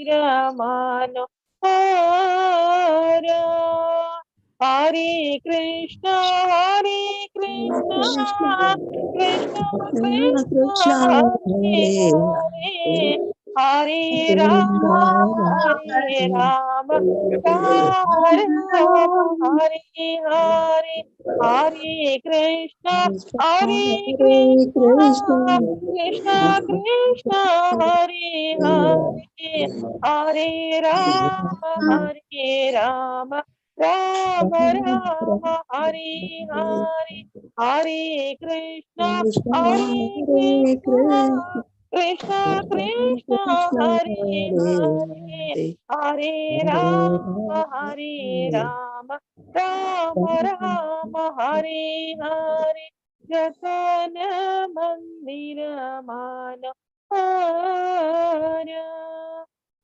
Ramano Hara. Hare Krishna, Krishna Krishna, Hare Hare, Hare Rama, Rama Hare Hare, Hare Krishna, Krishna Krishna, Hare Hare, Hare Rama, Rama Rama Rama, Hare Hare, Hare Krishna, Krishna Krishna, Hare Hare, Hare Rama, Rama Rama, Hare Hare. Jatana Mandira Manohara,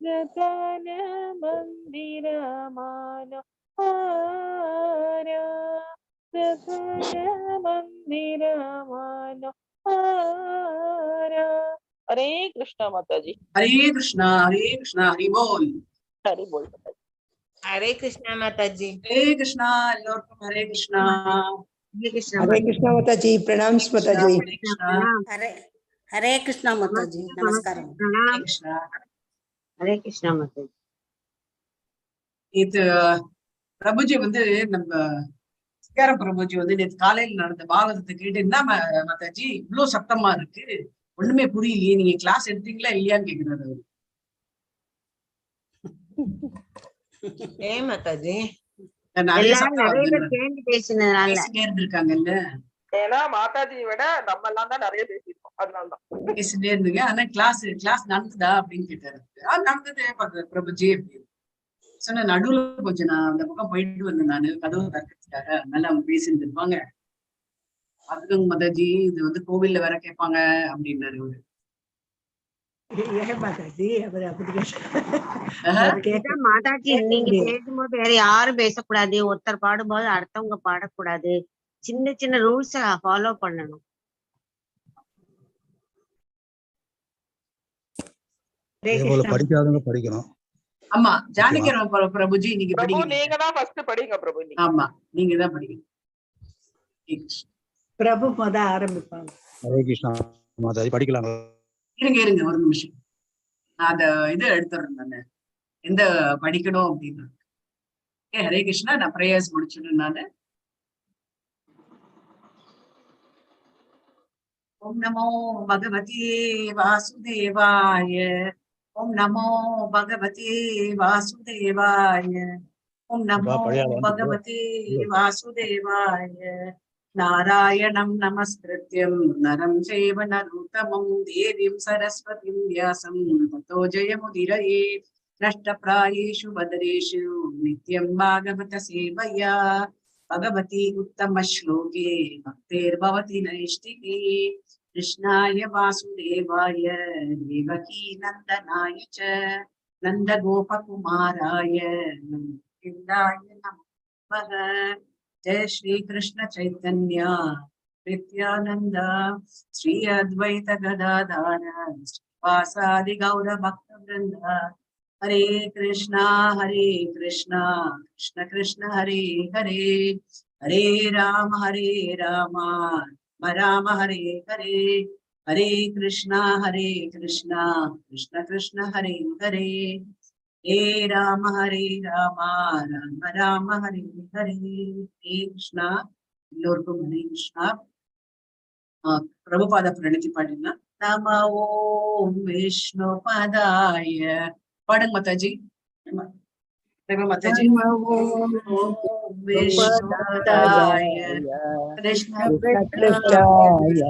Jatana Mandira Manohara, Jatana Mandira Manohara. Hare Krishna Mataji. Hare Krishna, Hare Krishna, Hare Bol. Hare Bol Mataji. Hare Krishna Mataji. Hare Krishna, Lord Hare Krishna. Hare Krishna Mataji. Pranams Mataji. Hare Krishna Mataji. Namaskaram. Hare Krishna. Hare Krishna Mataji. இது பிரபுஜி வந்து நம்ம பிரபுஜி வந்து நேற்று காலையில நடந்த பாகவதத்தை கேட்டு என்ன மாதாஜி இவ்வளவு சத்தமா இருக்கு, ஒண்ணுமே புரியலையே, நீங்க கிளாஸ் எடுத்தீங்களா இல்லையான்னு கேக்குறாரு அவரு. ஏன் மாதாஜி இருந்திருக்காங்கல்ல, ஏன்னா மாதாஜியை விட நம்ம எல்லாம் தான் நிறைய பேசிருக்கோம், அதனாலதான் பேசிட்டே இருந்துங்க. ஆனா கிளாஸ் நடந்ததா அப்படின்னு கேட்டாரு. நடந்ததே பிரபுஜி அப்படின்னு சொன்ன. நடுவுல கொஞ்சம் நான் அந்த பக்கம் போயிட்டு வந்தேன், நானு கதவு தரக்கிறதுக்காக. அதனால அவங்க பேசிட்டு இருப்பாங்க. அதுக்கு மாதாஜி இது வந்து கோவில்ல வேற கேட்பாங்க அப்படின்னாரு அவரு. மாதாஜி நீங்க பேசும்போது வேற யாரும் பேசக்கூடாது, ஒருத்தர் பாடும்போது அடுத்தவங்க பாடக்கூடாது, சின்ன சின்ன ரூல்ஸ் ஃபாலோ பண்ணணும். படிக்காதவங்க படிக்கணும். ஆமா, ஜானகிராம் பிரபுஜி நீங்க படிங்க. நீங்க தான் ஃபர்ஸ்ட் படிங்க பிரபு. ஆமா, நீங்க தான் படிங்க. பிரபு மொத ஆரம்பிப்பாங்க. ஹரே கிருஷ்ணா மாதாஜி படிக்கலாம். இருங்க ஒரு நிமிஷம், நான் அத இது எடுத்துறேன் நானு, எந்த படிக்கணும் அப்படின்னு. ஹரே கிருஷ்ணா, நான் பிரேயர்ஸ் முடிச்சிடுறேன் நானு. ஓம் நமோ பகவதி வாசுதேவாய, ஓம் நமோ பகவதி வாசுதேவாய, ஓம் நமோ பகவதி வாசுதேவாய. நாராயணம் நமஸ்கிருத்யம் நரம் சேவ நரோத்தமம் தேவீம் சரஸ்வதிம் வியாசம் ததோ ஜெயமுதிரயே. நஷ்டப்ராயேஷு பதரேஷு நித்யம் பாகவத சேவையா, பகவதி உத்தம ஸ்லோகே பக்தேர்பவதி நைஷ்டிகே. கிருஷ்ணாய வாசுதேவாய தேவகி நந்தனாய ச நந்த கோபகுமாராய நந்தாய நமः. जय श्री कृष्ण चैतन्य नित्यानंद श्री अद्वैत गदाधर श्रीवासादि गौर भक्त वृंद. हरे कृष्णा कृष्ण कृष्ण हरे हरे, हरे राम राम हरे हरे, हरे कृष्ण कृष्ण कृष्ण हरे हरे, हे राम राम राम हरे हरे. हे कृष्णा. எல்லோருக்கும் ஹரே கிருஷ்ணா. பிரபுபாத பிரணதி பாடினா நம ஓம் விஷ்ணு பதாய. பாடுங்க மாதாஜி. மாதாஜி விஷ்ணு பதாய கிருஷ்ண கிருஷ்ணாய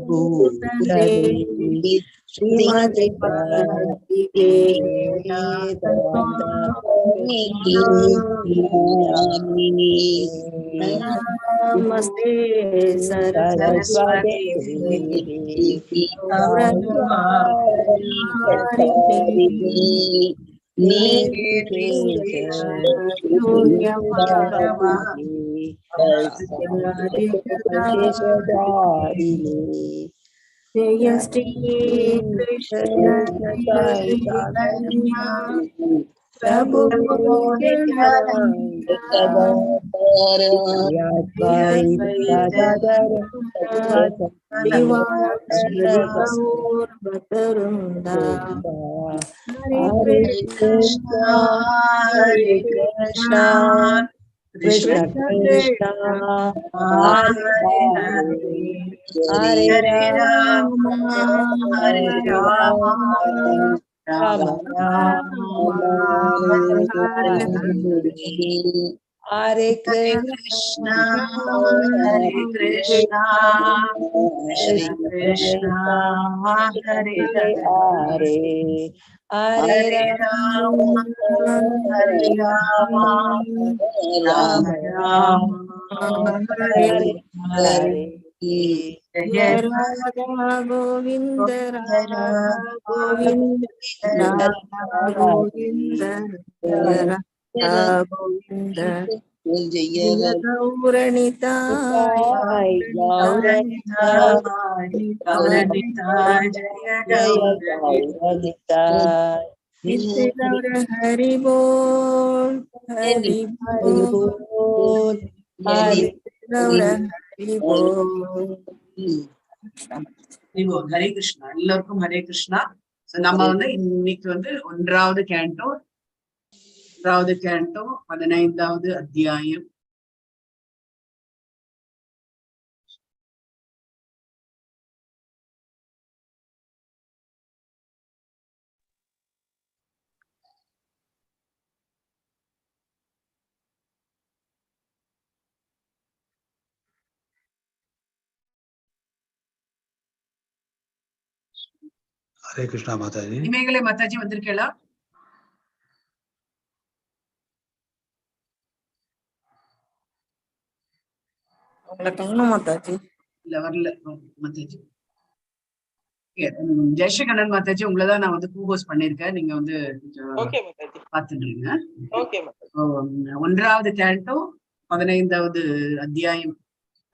பூதலே ஸ்ரீமதி பகவதி நமஸ்தே சரஸ்வதி जय श्री कृष्ण चैतन्य प्रभु नित्यानंद श्रीवासादि गौर भक्तवृंदा हरे Krishna Hare Krishna, Krishna Krishna, Hare Hare, Hare Rama, Hare Rama, Rama Rama, Hare Hare. Hare Hare Krishna, Hare Krishna, Krishna Krishna, Hare Hare, Hare Rama, Hare Rama, Rama Rama, Hare Hare. Jai Radha Govind Radha Govind Radha Radha Govind जय राधा गोविंद जय गौरणिताय Gauranita, Jaya Gauranita. नित्य गौर हरि बोल हरि बोल Hare गौर हरि बोल ஹரே கிருஷ்ணா. எல்லாருக்கும் ஹரே கிருஷ்ணா. நம்ம வந்து இன்னைக்கு வந்து ஒன்றாவது கேண்டோ 15வது அத்தியாயம். ஹரே கிருஷ்ணா மாதாஜி. இமைகளே மாதாஜி வந்திருக்கேளா? உங்களை காணும் மாதாஜி. இல்ல வரல மாதாஜி. ஜெயஸ்ரீகண்ணன் மாதாஜி, உங்களதான் நான் வந்து கூபோஸ் பண்ணிருக்கேன். நீங்க வந்து பாத்துடுறீங்க. ஒன்றாவது கேண்டோ 15வது அத்தியாயம்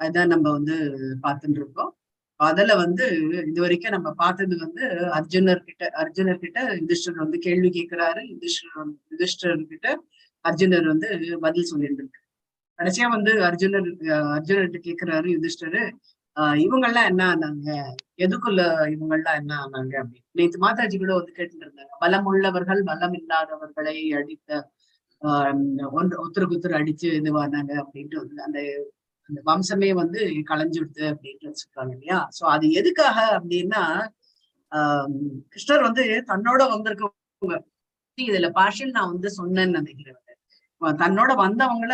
அதுதான் நம்ம வந்து பார்த்துட்டு இருக்கோம். அதுல வந்து இது வரைக்கும் நம்ம பார்த்தது வந்து அர்ஜுனர் கிட்ட யுதிஷ்டர் வந்து கேள்வி கேட்கிறாரு. யுதிஷ்டர் கிட்ட அர்ஜுனர் வந்து பதில் சொல்லிட்டு இருக்கு. கடைசியா வந்து அர்ஜுனர்கிட்ட கேட்கிறாரு யுதிஷ்டரு, இவங்கெல்லாம் என்ன ஆனாங்க, எதுக்குள்ள இவங்கெல்லாம் என்ன ஆனாங்க அப்படின்னு. நேற்று மாதாஜி கூட வந்து கேட்டுட்டு இருந்தாங்க. பலம் உள்ளவர்கள் பலம் இல்லாதவர்களை அடித்த ஒருத்தருக்கு ஒருத்தர் அடிச்சு இதுவானாங்க அப்படின்ட்டு வந்து அந்த வம்சமே வந்து களைஞ்சு விடுது அப்படின்ட்டு சொல்றாங்க இல்லையா. சோ அது எதுக்காக அப்படின்னா, கிருஷ்ணர் வந்து தன்னோட வந்திருக்கவங்க இதுல பாஷன் நான் வந்து சொன்னேன்னு நினைக்கிறேன். தன்னோட வந்தவங்கள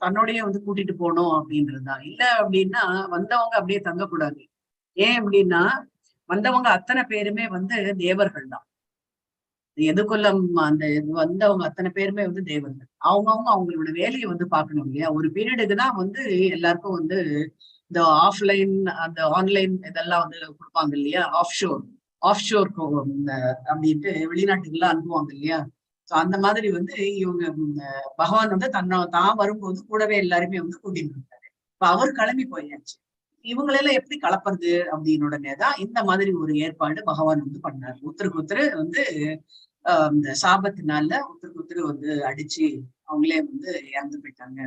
தன்னோடய வந்து கூட்டிட்டு போகணும் அப்படின்றதுதான். இல்ல அப்படின்னா வந்தவங்க அப்படியே தங்கக்கூடாது. ஏன் அப்படின்னா வந்தவங்க அத்தனை பேருமே வந்து தேவர்கள் தான். எதுக்குள்ள அந்த வந்தவங்க அத்தனை பேருமே வந்து தேவர்கள். அவங்களோட வேலையை வந்து பார்க்கணும் இல்லையா. ஒரு பீரியடுக்கு தான் வந்து எல்லாருக்கும் வந்து இந்த ஆஃப்லைன் அந்த ஆன்லைன் இதெல்லாம் வந்து கொடுப்பாங்க இல்லையா. ஆஃப் ஷோர் அப்படின்ட்டு வெளிநாட்டுக்கெல்லாம் அனுப்புவாங்க இல்லையா. ஸோ அந்த மாதிரி வந்து இவங்க பகவான் வந்து தான் வரும்போது கூடவே எல்லாருமே வந்து கூட்டிட்டு இருந்தாரு. இப்ப அவர் கிளம்பி போயாச்சு. இவங்களெல்லாம் எப்படி கலப்புறது அப்படின்னு உடனேதான் இந்த மாதிரி ஒரு ஏற்பாடு பகவான் வந்து பண்ணாரு. ஒருத்தருக்கு ஒருத்தர் வந்து இந்த சாபத்தினால ஒருத்தருக்கு ஒருத்தர் வந்து அடிச்சு அவங்களே வந்து இறந்து போயிட்டாங்க.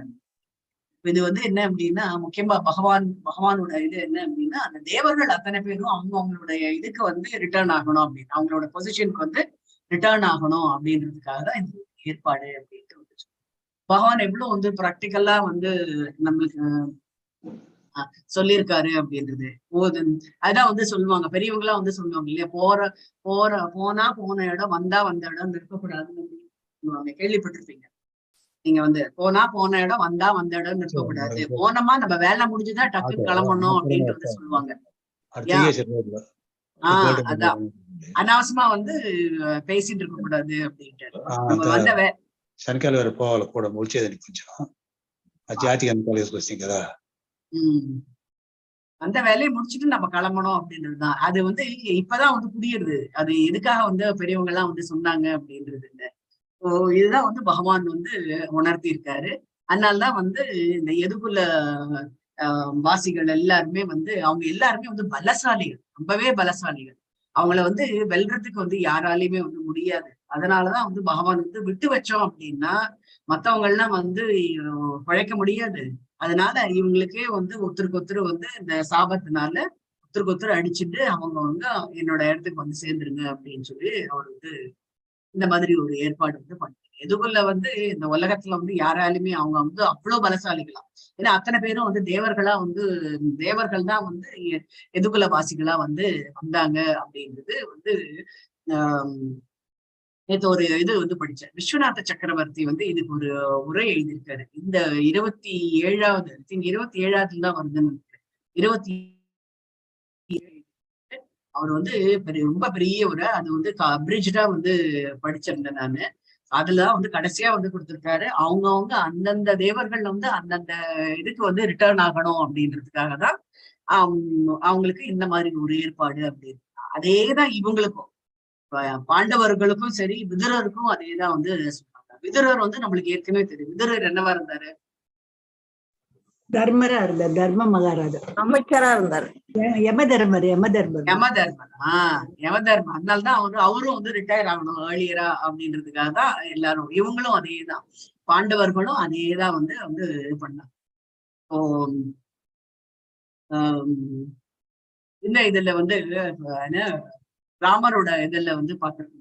இது வந்து என்ன அப்படின்னா முக்கியமா பகவானோட இது என்ன அப்படின்னா, அந்த தேவர்கள் அத்தனை பேரும் அவங்களுடைய இதுக்கு வந்து ரிட்டர்ன் ஆகணும் அப்படின்னு, அவங்களோட பொசிஷனுக்கு வந்து ரிட்டர்ன் ஆகணும் அப்படின்றதுக்காக தான் இந்த ஏற்பாடு அப்படின்ட்டு வந்துச்சு. பகவான் எவ்வளவு வந்து ப்ராக்டிக்கலா வந்து நம்மளுக்கு சொல்லியிருக்காரு அப்படின்றது. அதான் வந்து சொல்லுவாங்க பெரியவங்க எல்லாம் வந்து சொல்லுவாங்க இல்லையா. போன இடம் வந்த இடம் நிற்கக்கூடாதுன்னு சொல்லுவாங்க. கேள்விப்பட்டிருப்பீங்க நீங்க வந்து. போன இடம் வந்த இடம் நிற்கக்கூடாது. போனோமா நம்ம வேலை முடிஞ்சுதான் டக்குன்னு கிளம்பணும் அப்படின்ட்டு வந்து சொல்லுவாங்க. அதான் அனாவசியமா வந்து பேசிட்டு இருக்க கூடாது அப்படின்ட்டு. நம்ம வந்த శనకాయలు వేరే పోవాలి కూడా ముల్చేదని కొంచెం జాతికి అనుకోలేదు వస్తాయి కదా. அந்த வேலையை முடிச்சுட்டு நம்ம கிளம்பணும் அப்படின்றதுதான். அது வந்து இப்பதான் வந்து புரியுது அது எதுக்காக வந்து பெரியவங்க எல்லாம் வந்து சொன்னாங்க அப்படின்றது. இதுதான் வந்து பகவான் வந்து உணர்த்தி இருக்காரு. அதனாலதான் வந்து இந்த எதுக்குள்ள வாசிகள் எல்லாருமே வந்து அவங்க எல்லாருமே வந்து பலசாலிகள், ரொம்பவே பலசாலிகள். அவங்கள வந்து வெல்றதுக்கு வந்து யாராலையுமே வந்து முடியாது. அதனாலதான் வந்து பகவான் வந்து விட்டு வச்சோம் அப்படின்னா மத்தவங்க எல்லாம் வந்து பழைக்க முடியாது. அதனால இவங்களுக்கே வந்து ஒருத்தருக்கு ஒருத்தர் வந்து இந்த சாபத்தினால ஒருத்தருக்கு ஒருத்தர் அடிச்சுட்டு அவங்க வந்து என்னோட இடத்துக்கு வந்து சேர்ந்துருங்க அப்படின்னு சொல்லி அவர் வந்து இந்த மாதிரி ஒரு ஏற்பாடு வந்து பண்ணாரு. எதுக்குள்ள வந்து இந்த உலகத்துல வந்து யாராலுமே அவங்க வந்து அவ்வளவு பலசாலிகளாம். ஏன்னா அத்தனை பேரும் வந்து தேவர்கள் தான் வந்து எதுக்குள்ள வாசிகளா வந்து வந்தாங்க அப்படின்றது வந்து ஆஹ் நேற்று ஒரு இது வந்து படிச்சேன். விஸ்வநாத சக்கரவர்த்தி வந்து இதுக்கு ஒரு உரை எழுதியிருக்காரு. இந்த 27வது தான் வருதுன்னு நினைக்கிறேன். 27 அவர் வந்து ரொம்ப பெரிய ஒரு அது வந்து அப்ரிஜ்டா வந்து படிச்சிருந்தேன் நானு. அதுலதான் வந்து கடைசியா வந்து கொடுத்திருக்காரு. அவங்கவுங்க அந்தந்த தேவர்கள் வந்து அந்தந்த இதுக்கு வந்து ரிட்டர்ன் ஆகணும் அப்படின்றதுக்காக தான் அவங்களுக்கு இந்த மாதிரி ஒரு ஏற்பாடு அப்படின்னு. அதேதான் இவங்களுக்கும் பாண்டவர்களுக்கும் சரி விதுரருக்கும் அதேதான் வந்து சொல்றாங்க. விதுரர் வந்து நம்மளுக்கு ஏற்கனவே தெரியும். விதுரர் என்னவா இருந்தாரு? தர்மரா இருந்தார், தர்ம மகாராஜா, அமைச்சரா இருந்தாரு. யமதர்மர். அதனாலதான் அவரும் வந்து ரிட்டையர் ஆகணும் ஏர்லியரா அப்படின்றதுக்காக தான் எல்லாரும் இவங்களும் அதேதான், பாண்டவர்களும் அதேதான் வந்து வந்து இது பண்ணாங்க. இந்த இதுல வந்து ராமரோட இதுல வந்து பாக்குறது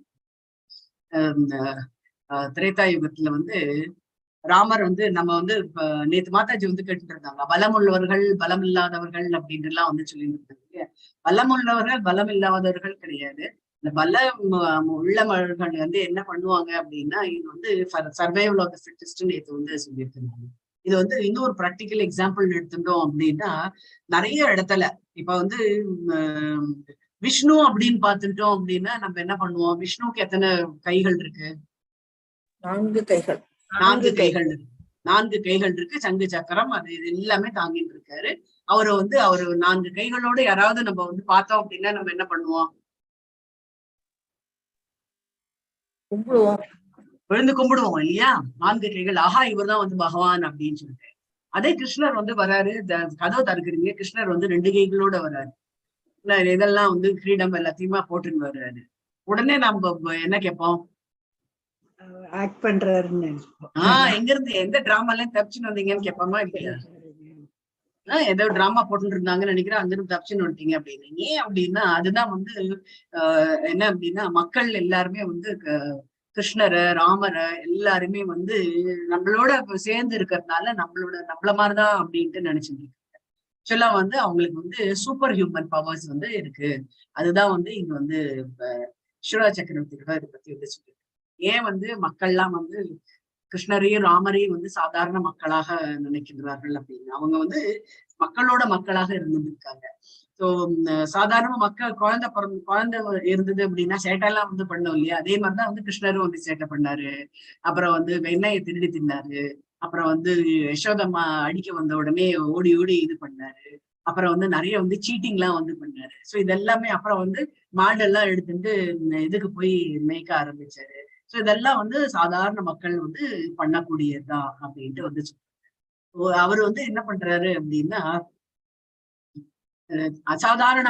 திரேதா யுகத்துல வந்து ராமர் வந்து நம்ம வந்து நேத்து மாதாஜி வந்து கேட்டுட்டு இருந்தாங்க, பலம் உள்ளவர்கள் பலம் இல்லாதவர்கள் அப்படின்னு எல்லாம் வந்து சொல்லிட்டு இருந்தாங்க. பலம் உள்ளவர்கள் பலம் இல்லாதவர்கள் கிடையாது. இந்த பலம் உள்ளவர்கள் வந்து என்ன பண்ணுவாங்க அப்படின்னா இது வந்து சர்வைவல் ஆஃப் தி ஃபிட்டஸ்ட் நேத்து வந்து சொல்லியிருக்காங்க. இது வந்து இன்னொரு ப்ராக்டிக்கல் எக்ஸாம்பிள் எடுத்துட்டோம் அப்படின்னா நிறைய இடத்துல இப்ப வந்து விஷ்ணு அப்படின்னு பார்த்துட்டோம் அப்படின்னா நம்ம என்ன பண்ணுவோம், விஷ்ணுவுக்கு எத்தனை கைகள் இருக்கு? 4 கைகள். 4 கைகள் இருக்கு. 4 கைகள் இருக்கு. சங்கு சக்கரம் அது இது எல்லாமே தாங்கிட்டு இருக்காரு. அவரு 4 கைகளோட யாராவது நம்ம வந்து பார்த்தோம் அப்படின்னா நம்ம என்ன பண்ணுவோம்? கும்பிடுவோம், விழுந்து கும்பிடுவோம் இல்லையா? 4 கைகள், ஆஹா இவர் தான் வந்து பகவான் அப்படின்னு சொல்லிட்டு. அதே கிருஷ்ணர் வந்து வராரு, கதவை திறக்கிறீங்க, கிருஷ்ணர் வந்து 2 கைகளோட வராரு. இதெல்லாம் வந்து கிரீடம் எல்லாத்தையுமா போட்டுன்னு வர்றாரு. உடனே நம்ம என்ன கேட்போம்? ஆக்ட் பண்றாருன்னு. எங்க இருந்து எந்த டிராமாலையும் தப்பிச்சுன்னு வந்தீங்கன்னு கேட்பாமா இல்லையா? ஏதோ டிராமா போட்டுட்டு இருந்தாங்கன்னு நினைக்கிறேன், அங்கிருந்து தப்பிச்சுன்னு வந்துட்டீங்க அப்படின்னு. ஏன் அப்படின்னா அதுதான் வந்து என்ன அப்படின்னா மக்கள் எல்லாருமே வந்து கிருஷ்ணரை ராமரை எல்லாருமே வந்து நம்மளோட சேர்ந்து இருக்கிறதுனால நம்மள மாதிரிதான் அப்படின்ட்டு நினைச்சிட்டு இருக்காங்க. ஆக்சுவலா வந்து அவங்களுக்கு வந்து சூப்பர் ஹியூமன் பவர்ஸ் வந்து இருக்கு. அதுதான் வந்து இங்க வந்து விஸ்வநாத சக்கரவர்த்தி கூட இதை பத்தி வந்து சொல்லியிருக்காங்க. ஏன் வந்து மக்கள்லாம் வந்து கிருஷ்ணரையும் ராமரையும் வந்து சாதாரண மக்களாக நினைக்கின்றார்கள் அப்படின்னு. அவங்க வந்து மக்களோட மக்களாக இருந்திருக்காங்க. ஸோ சாதாரண மக்கள் குழந்தை இருந்தது அப்படின்னா சேட்டையெல்லாம் வந்து பண்ணோம் இல்லையா? அதே மாதிரிதான் வந்து கிருஷ்ணரும் வந்து சேட்டை பண்ணாரு. அப்புறம் வந்து வெண்ணெயை திருடி தின்னாரு. அப்புறம் வந்து யசோதம்மா அடிக்க வந்த உடனே ஓடி ஓடி இது பண்ணாரு. அப்புறம் வந்து நிறைய வந்து சீட்டிங் எல்லாம் வந்து பண்ணாரு. ஸோ இதெல்லாமே அப்புறம் வந்து மாடெல்லாம் எடுத்துட்டு இதுக்கு போய் மேய்க்க ஆரம்பிச்சாரு. ஸோ இதெல்லாம் வந்து சாதாரண மக்கள் வந்து பண்ணக்கூடியதுதான் அப்படின்ட்டு வந்து அவர் வந்து என்ன பண்றாரு அப்படின்னா அசாதாரண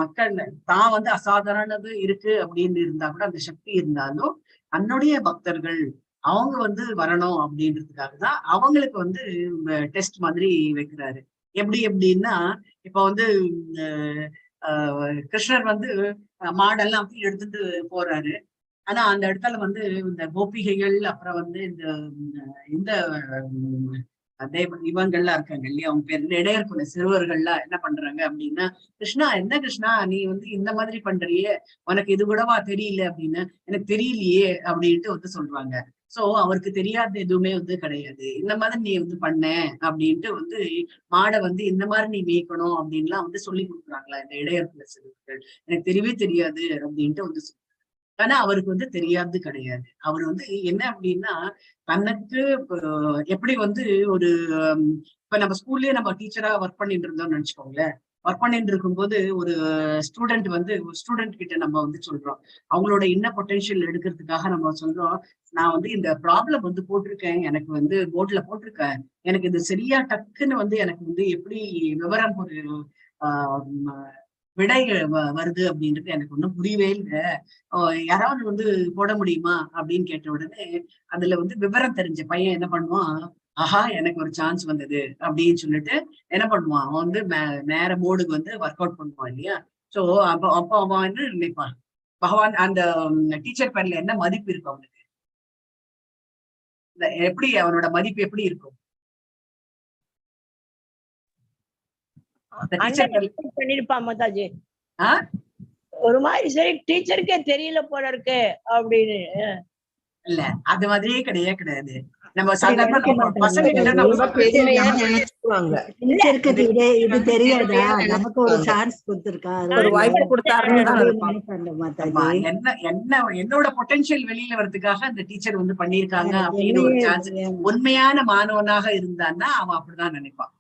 மக்கள் தான் வந்து அசாதாரணது இருக்கு அப்படின்னு இருந்தா கூட அந்த சக்தி இருந்தாலும் தன்னுடைய பக்தர்கள் அவங்க வந்து வரணும் அப்படின்றதுக்காக தான் அவங்களுக்கு வந்து டெஸ்ட் மாதிரி வைக்கிறாரு. எப்படின்னா இப்ப வந்து கிருஷ்ணர் வந்து மாடெல்லாம் அப்படி எடுத்துட்டு போறாரு. ஆனா அந்த இடத்துல வந்து இந்த கோபிகைகள் அப்புறம் வந்து இந்த இவங்கள்லாம் இருக்காங்க இல்லையா, அவங்க பேர் இடையர்குல சிறுவர்கள்லாம் என்ன பண்றாங்க அப்படின்னா, கிருஷ்ணா என்ன கிருஷ்ணா நீ வந்து இந்த மாதிரி பண்றியே, உனக்கு இது கூடவா தெரியல அப்படின்னு. எனக்கு தெரியலையே அப்படின்ட்டு வந்து சொல்றாங்க. சோ அவருக்கு தெரியாத எதுவுமே வந்து கிடையாது. இந்த மாதிரி நீ வந்து பண்ண அப்படின்ட்டு வந்து மாடை வந்து இந்த மாதிரி நீ மேய்க்கணும் அப்படின்லாம் வந்து சொல்லி கொடுக்குறாங்களா இந்த இடையர்குல சிறுவர்கள். எனக்கு தெரியவே தெரியாது அப்படின்ட்டு வந்து ஆனா அவருக்கு வந்து தெரியாது கிடையாது. அவர் வந்து என்ன அப்படின்னா தனக்கு எப்படி வந்து ஒரு இப்ப நம்ம ஸ்கூல்லயே நம்ம டீச்சரா ஒர்க் பண்ணிட்டு இருந்தோம்னு நினைச்சுக்கோங்களேன். ஒர்க் பண்ணிட்டு இருக்கும்போது ஒரு ஸ்டூடெண்ட் கிட்ட நம்ம வந்து சொல்றோம், அவங்களோட இன்ன பொட்டன்ஷியல் எடுக்கிறதுக்காக நம்ம சொல்றோம், நான் வந்து இந்த ப்ராப்ளம் வந்து போட்டிருக்கேன், எனக்கு வந்து போர்ட்ல போட்டிருக்கேன், எனக்கு இது சரியா டக்குன்னு வந்து எனக்கு வந்து எப்படி விவரம் ஒரு விடை வருது அப்படின்றது எனக்கு ஒன்றும் புரியவே இல்லை, யாராவது வந்து போட முடியுமா அப்படின்னு கேட்ட உடனே அதுல வந்து விவரம் தெரிஞ்ச பையன் என்ன பண்ணுவான், ஆஹா எனக்கு ஒரு சான்ஸ் வந்தது அப்படின்னு சொல்லிட்டு என்ன பண்ணுவான், அவன் வந்து நேர போர்டுக்கு வந்து ஒர்க் அவுட் பண்ணுவான் இல்லையா. சோ அப்போ அவன் வந்து நினைப்பான், பகவான் அந்த டீச்சர் பேர்ல என்ன மதிப்பு இருக்கும் அவனுக்கு, எப்படி அவனோட மதிப்பு எப்படி இருக்கும், பண்ணிருப்பான் மாதாஜி. ஒரு மாதிரி சரி டீச்சருக்கே தெரியல போல இருக்கு அப்படின்னு. இல்ல அது மாதிரியே கிடையாது. நம்ம இது தெரியாதா, நமக்கு ஒரு சான்ஸ் கொடுத்திருக்காரு, ஒரு வாய்ப்பு கொடுத்தாருன்னு என்னோட பொட்டன்ஷியல் வெளியில வர்றதுக்காக அந்த டீச்சர் வந்து பண்ணிருக்காங்க அப்படின்னு ஒரு சான்ஸ். உண்மையான மாணவனாக இருந்தான்னா அவன் அப்படிதான் நினைப்பான்.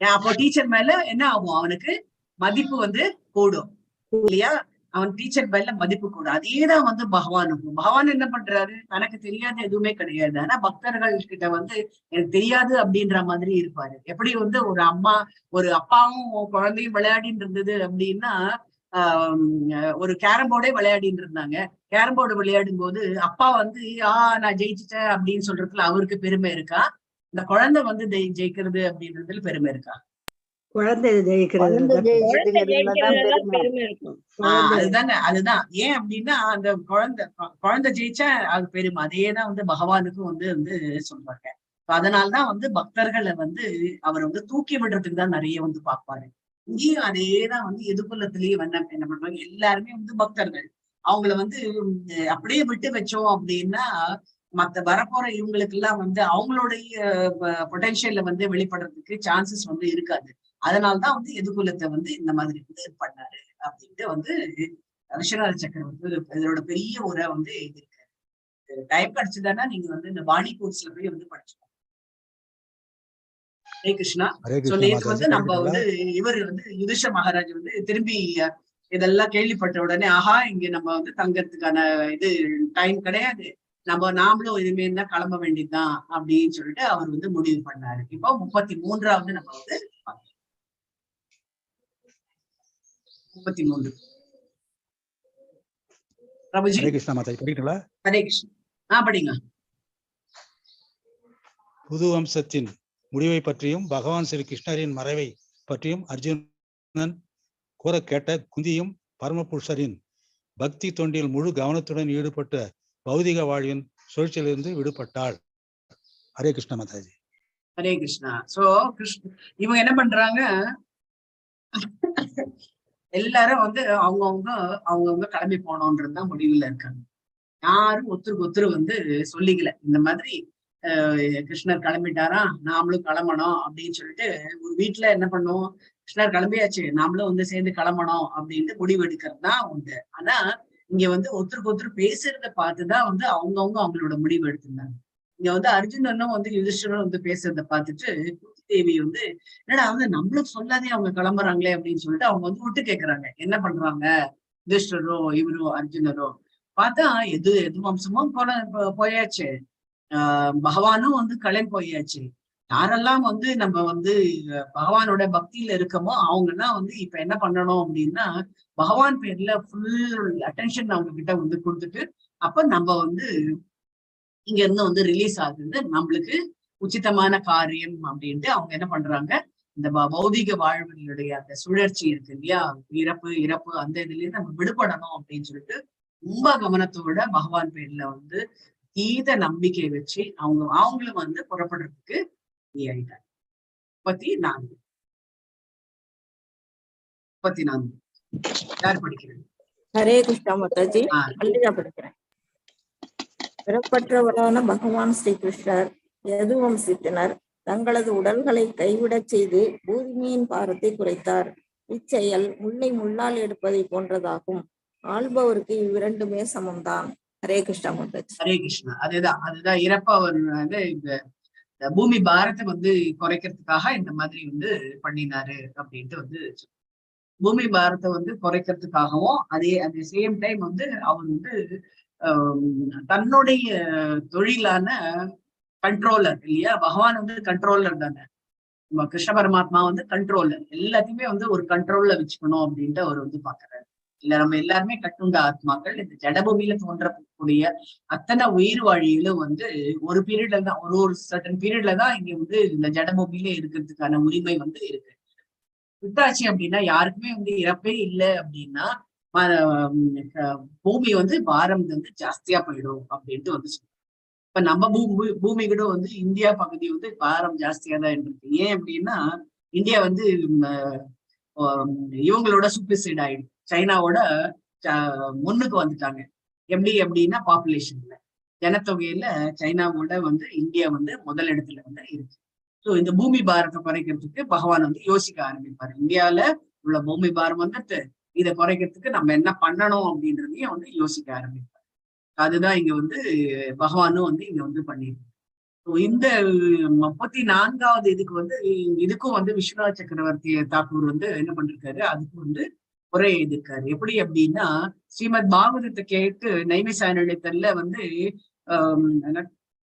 அப்போ டீச்சர் மேல என்ன ஆகும், அவனுக்கு மதிப்பு வந்து கூடும் இல்லையா, அவன் டீச்சர் மேல மதிப்பு கூடும். அதேதான் வந்து பகவானுக்கும். பகவான் என்ன பண்றாரு, தனக்கு தெரியாத எதுவுமே கிடையாது, ஆனா பக்தர்கள் கிட்ட வந்து எனக்கு தெரியாது அப்படின்ற மாதிரி இருப்பாரு. எப்படி வந்து ஒரு அப்பாவும் குழந்தையும் விளையாடிட்டு இருந்தது அப்படின்னா, ஒரு கேரம் போர்டே விளையாடிட்டு இருந்தாங்க. கேரம் போர்டு விளையாடும் போது அப்பா வந்து நான் ஜெயிச்சுட்டேன் அப்படின்னு சொல்றதுல அவருக்கு பெருமை இருக்கா, இந்த குழந்தை வந்து ஜெயிக்கிறது அப்படின்றதுல பெருமை இருக்கா? குழந்தை அதுதான் ஏன் அப்படின்னா அந்த குழந்தை ஜெயிச்சா அது பெருமை. அதேதான் வந்து பகவானுக்கும் வந்து சொல்றாங்க. அதனால்தான் வந்து பக்தர்களை வந்து அவர் வந்து தூக்கி விடுறதுக்கு தான் நிறைய வந்து பார்ப்பாரு. இங்கேயும் அதேதான் வந்து எதுக்குள்ளத்திலேயே வந்து என்ன பண்றாங்க, எல்லாருமே வந்து பக்தர்கள், அவங்கள வந்து அப்படியே விட்டு வச்சோம் அப்படின்னா மத்த வரப்போற இவங்களுக்கு எல்லாம் வந்து அவங்களுடைய பொட்டன்ஷியல்ல வந்து வெளிப்படுறதுக்கு சான்சஸ் வந்து இருக்காது. அதனால்தான் வந்து எதுகுலத்தை வந்து இந்த மாதிரி வந்து பண்ணாரு அப்படின்ட்டு வந்து விஸ்வநாத சக்கரவர்த்தி இதோட பெரிய உரை வந்து எழுதியிருக்காரு. டைம் கிடைச்சதுன்னா நீங்க வந்து இந்த வாணி கோர்ஸ்ல போய் வந்து படிச்சுக்கோங்க. ஹரே கிருஷ்ணா. சோ நேற்று வந்து நம்ம வந்து இவர் வந்து யுதிஷ மகாராஜ் வந்து திரும்பி இதெல்லாம் கேள்விப்பட்ட உடனே ஆஹா இங்க நம்ம வந்து தங்கறதுக்கான இது டைம் கிடையாது, நாமளும் இனிமே தான் கிளம்ப வேண்டியதுதான் அப்படின்னு சொல்லிட்டு அவர் வந்து முடிவு பண்ணாரு. இப்போ 33வது நம்ம வந்து 33 பிரபுஜி. ஹரே கிருஷ்ணா மாதாஜி, படிக்கிறீங்களா? ஹரே கிருஷ்ணா. படிங்க. புது வம்சத்தின் முடிவை பற்றியும் பகவான் ஸ்ரீ கிருஷ்ணரின் மறைவை பற்றியும் அர்ஜுனன் கூற கேட்ட குந்தியும் பரமபுருஷரின் பக்தி தொண்டில் முழு கவனத்துடன் ஈடுபட்ட பௌதிக வாழ்வின் சுழற்சியிலிருந்து விடுபட்டாள். ஹரே கிருஷ்ணா மாதாஜி. ஹரே கிருஷ்ணா. சோ இவங்க என்ன பண்றாங்க, எல்லாரும் வந்து அவங்கவுங்க கிளம்பி போனோன்றதுதான் முடிவுல இருக்காங்க. யாரும் ஒருத்தருக்கு வந்து சொல்லிக்கல, இந்த மாதிரி கிருஷ்ணர் கிளம்பிட்டாரா நாமளும் கிளம்பணும் அப்படின்னு சொல்லிட்டு ஒரு வீட்டுல என்ன பண்ணும், கிருஷ்ணர் கிளம்பியாச்சு நாமளும் வந்து சேர்ந்து கிளம்பணும் அப்படின்ட்டு முடிவு எடுக்கிறது தான் உண்டு. ஆனா இங்க வந்து ஒருத்தருக்கு பேசுறத பார்த்துதான் வந்து அவங்களோட முடிவு எடுத்திருந்தாங்க. இங்க வந்து அர்ஜுனனும் வந்து யுதிஷ்டரும் வந்து பேசுறத பார்த்துட்டு குந்தி தேவி வந்து என்னடா வந்து நம்மளும் சொல்லாதே அவங்க கிளம்புறாங்களே அப்படின்னு சொல்லிட்டு அவங்க வந்து விட்டு கேட்கறாங்க. என்ன பண்றாங்க யுதிஷ்டரோ இவரோ அர்ஜுனரோ, பார்த்தா எது வம்சமும் போயாச்சு, பகவானும் வந்து கிளம்பி போயாச்சு. யாரெல்லாம் வந்து நம்ம வந்து பகவானோட பக்தியில இருக்கமோ அவங்கன்னா வந்து இப்ப என்ன பண்ணணும் அப்படின்னா பகவான் பேர்ல ஃபுல் அட்டென்ஷன் அவங்க கிட்ட வந்து கொடுத்துட்டு அப்ப நம்ம வந்து இங்க இருந்து வந்து ரிலீஸ் ஆகுது நம்மளுக்கு உச்சிதமான காரியம் அப்படின்ட்டு அவங்க என்ன பண்றாங்க, இந்த பௌதிக வாழ்வினுடைய அந்த சுழற்சி இருக்கு இல்லையா, இறப்பு அந்த இதுல இருந்து நம்ம விடுபடணும் அப்படின்னு சொல்லிட்டு ரொம்ப கவனத்தோட பகவான் பேர்ல வந்து தீத நம்பிக்கை வச்சு அவங்களும் வந்து புறப்படுறதுக்கு ஆயிட்டாங்க. 34 யார் படிக்கிறேன்? ஹரே கிருஷ்ணா மாதாஜி. மல்லிகா படிக்கிறேன். பிறப்பற்றவரான பகவான் ஸ்ரீ கிருஷ்ணர் யது வம்சத்தினர் தங்களது உடல்களை கைவிடச் செய்து பூமியின் பாரத்தை குறைத்தார். இச்செயல் முல்லை முள்ளால் எடுப்பதை போன்றதாகும். ஆள்பவருக்கு இவ்விரண்டுமே சமம்தான். ஹரே கிருஷ்ணா மாதாஜி. ஹரே கிருஷ்ணா. அதுதான் இறப்ப அவர் வந்து இந்த பூமி பாரத்தை வந்து குறைக்கிறதுக்காக இந்த மாதிரி வந்து பண்ணினாரு அப்படின்ட்டு வந்து பூமி பாரத்தை வந்து குறைக்கிறதுக்காகவும் அதே சேம் டைம் வந்து அவர் வந்து தன்னுடைய தொழிலான கண்ட்ரோலர் இல்லையா, பகவான் வந்து கண்ட்ரோலர் தானே, நம்ம கிருஷ்ண பரமாத்மா வந்து கண்ட்ரோலர், எல்லாத்தையுமே வந்து ஒரு கண்ட்ரோல்ல வச்சுக்கணும் அப்படின்ட்டு அவர் வந்து பாக்குறாரு. இல்ல நம்ம எல்லாருமே கட்டுண்ட ஆத்மாக்கள், இந்த ஜடபூமியில தோன்றக்கூடிய அத்தனை உயிர் வாழிகளும் வந்து ஒரு பீரியட்ல தான், ஒரு சர்டன் பீரியட்ல தான் இங்க வந்து இந்த ஜடபூமியில இருக்கிறதுக்கான உரிமை வந்து இருக்கு. விட்டாச்சு அப்படின்னா யாருக்குமே வந்து இறப்பே இல்லை அப்படின்னா பூமி வந்து பாரம் வந்து ஜாஸ்தியா போயிடும் அப்படின்ட்டு வந்து சொல்லுவாங்க. இப்ப நம்ம பூமி கூட வந்து இந்தியா பகுதி வந்து பாரம் ஜாஸ்தியா தான் இருக்கு. ஏன் அப்படின்னா இந்தியா வந்து இவங்களோட சூப்பர்சைட் ஆயிடும், சைனாவோட முன்னுக்கு வந்துட்டாங்க. எப்படி அப்படின்னா பாப்புலேஷன்ல, ஜனத்தொகையில சைனாவோட வந்து இந்தியா வந்து முதல் இடத்துல வந்து இருக்கு. ஸோ இந்த பூமி பாரத்தை குறைக்கிறதுக்கு பகவான் வந்து யோசிக்க ஆரம்பிப்பாரு. இந்தியாவில உள்ள பூமி பாரம் வந்துட்டு இதை குறைக்கிறதுக்கு நம்ம என்ன பண்ணணும் அப்படின்றதையும் வந்து யோசிக்க ஆரம்பிப்பாரு. அதுதான் இங்க வந்து பகவானும் வந்து இங்க வந்து பண்ணிருக்கு. இந்த 34வது இதுக்கு வந்து இதுக்கும் வந்து விஸ்வநாத் சக்கரவர்த்தி தாக்கூர் வந்து என்ன பண்ணிருக்காரு, அதுக்கு வந்து உரை எழுதியிருக்காரு. எப்படி அப்படின்னா ஸ்ரீமத் பாகவதத்தை கேட்டு நைமிசாரண்யத்துல வந்து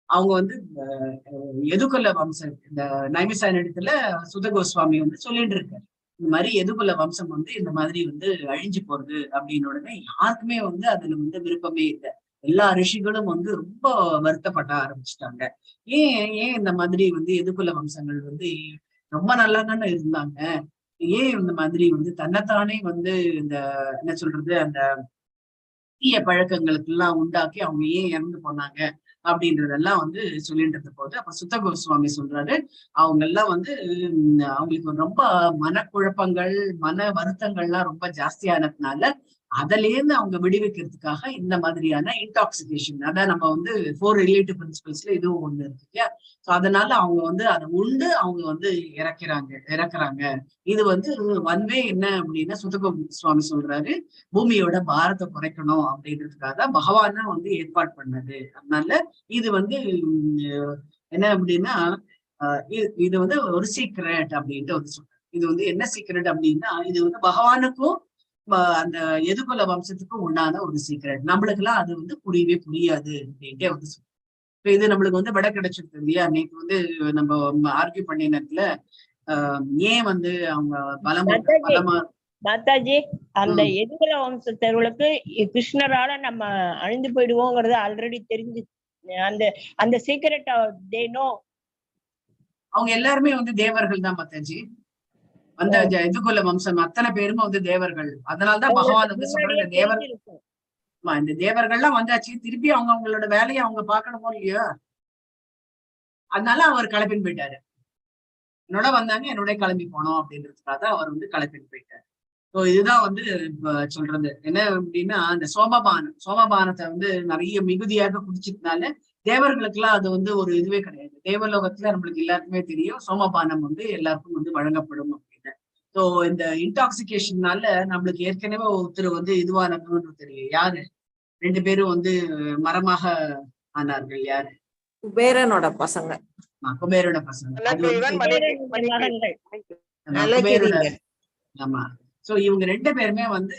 அவங்க வந்து எதுகுல வம்சம், இந்த நைமிசாரண்யத்துல சுத கோஸ்வாமி வந்து சொல்லிட்டு இருக்காரு, இந்த மாதிரி எதுகுல வம்சம் வந்து இந்த மாதிரி வந்து அழிஞ்சு போறது அப்படின்னு. உடனே யாருக்குமே வந்து அதுல வந்து விருப்பமே இல்லை. எல்லா ரிஷிகளும் வந்து ரொம்ப வருத்தப்பட ஆரம்பிச்சுட்டாங்க. ஏன் இந்த மாதிரி வந்து எதுகுல வம்சங்கள் வந்து ரொம்ப நல்லா தானே இருந்தாங்க, ஏன் இந்த மாதிரி வந்து தன்னைத்தானே வந்து இந்த என்ன சொல்றது அந்த தீய பழக்கங்களுக்கு எல்லாம் உண்டாக்கி அவங்க ஏன் இறந்து போனாங்க அப்படின்றதெல்லாம் வந்து சொல்லிட்டு இருந்த போது அப்ப சுத்த கோஸ்வாமி சொல்றாரு, அவங்க எல்லாம் வந்து அவங்களுக்கு ரொம்ப மனக்குழப்பங்கள் மன வருத்தங்கள்லாம் ரொம்ப ஜாஸ்தியானதுனால அதுல இருந்து அவங்க விடுவிக்கிறதுக்காக இந்த மாதிரியான இன்டாக்சிகேஷன், அதான் நம்ம வந்து 4 ரிலேட்டிவ் பிரின்சிபல்ஸ்ல இதுவும் ஒண்ணு இருக்கு இல்லையா. சோ அதனால அவங்க வந்து அதை உண்டு அவங்க வந்து இறக்குறாங்க. இது வந்து ஒன்வே என்ன அப்படின்னா சுத்த சுவாமி சொல்றாரு, பூமியோட பாரத்தை குறைக்கணும் அப்படின்றதுக்காக பகவானா வந்து ஏற்பாடு பண்ணது. அதனால இது வந்து என்ன அப்படின்னா இது வந்து ஒரு சீக்ரெட் அப்படின்ட்டு வந்து சொல்றாரு. இது வந்து என்ன சீக்ரெட் அப்படின்னா இது வந்து பகவானுக்கும் அந்த எதுகுல வம்சத்துக்கும் உண்டான ஒரு சீக்ரெட். நம்மளுக்கு எல்லாம் அது வந்து புரியாது அப்படின்ட்டே வந்து சொல்றோம். இப்ப இது நம்மளுக்கு வந்து விட கிடைச்சிருக்கு இல்லையா. நேற்று வந்து நம்ம ஆர்கியூ பண்ணினதுல ஏன் வந்து அவங்க பலமா மாதாஜி அந்த எதுகுல வம்சத்தவர்களுக்கு கிருஷ்ணரால நம்ம அழிந்து போயிடுவோங்கிறது ஆல்ரெடி தெரிஞ்சு, அந்த அந்த சீக்ரெட் தே நோ. அவங்க எல்லாருமே வந்து தேவர்கள் தான் மாதாஜி. அந்த எதுகுல வம்சம் அத்தனை பேருமே வந்து தேவர்கள். அதனால்தான் பகவான் வந்து சொல்ற இந்த தேவர்கள்லாம் வந்தாச்சு, திருப்பி அவங்களோட வேலையை அவங்க பார்க்கணுமோ இல்லையோ, அதனால அவர் கிளப்பின்னு போயிட்டாரு. என்னோட வந்தாங்க, என்னோட கிளம்பி போனோம் அப்படின்றதுக்காக அவர் வந்து கிளப்பின்னு போயிட்டாரு. ஸோ இதுதான் வந்து சொல்றது என்ன அப்படின்னா அந்த சோமபானத்தை வந்து நிறைய மிகுதியாக குடிச்சதுனால தேவர்களுக்கு எல்லாம் அது வந்து ஒரு இதுவே கிடையாது. தேவலோகத்துல நம்மளுக்கு எல்லாருக்குமே தெரியும் சோமபானம் வந்து எல்லாருக்கும் வந்து வழங்கப்படும் அப்படின்னு. ஸோ இந்த இன்டாக்சிகேஷன்னால நம்மளுக்கு ஏற்கனவே ஒருத்தர் வந்து இதுவானதுன்னு தெரியும். யாரு 2 பேரும் வந்து மரமாக ஆனார்கள், யாரு? குபேரனோட பசங்க. குபேரோட பசங்க. ஆமா. சோ இவங்க 2 பேருமே வந்து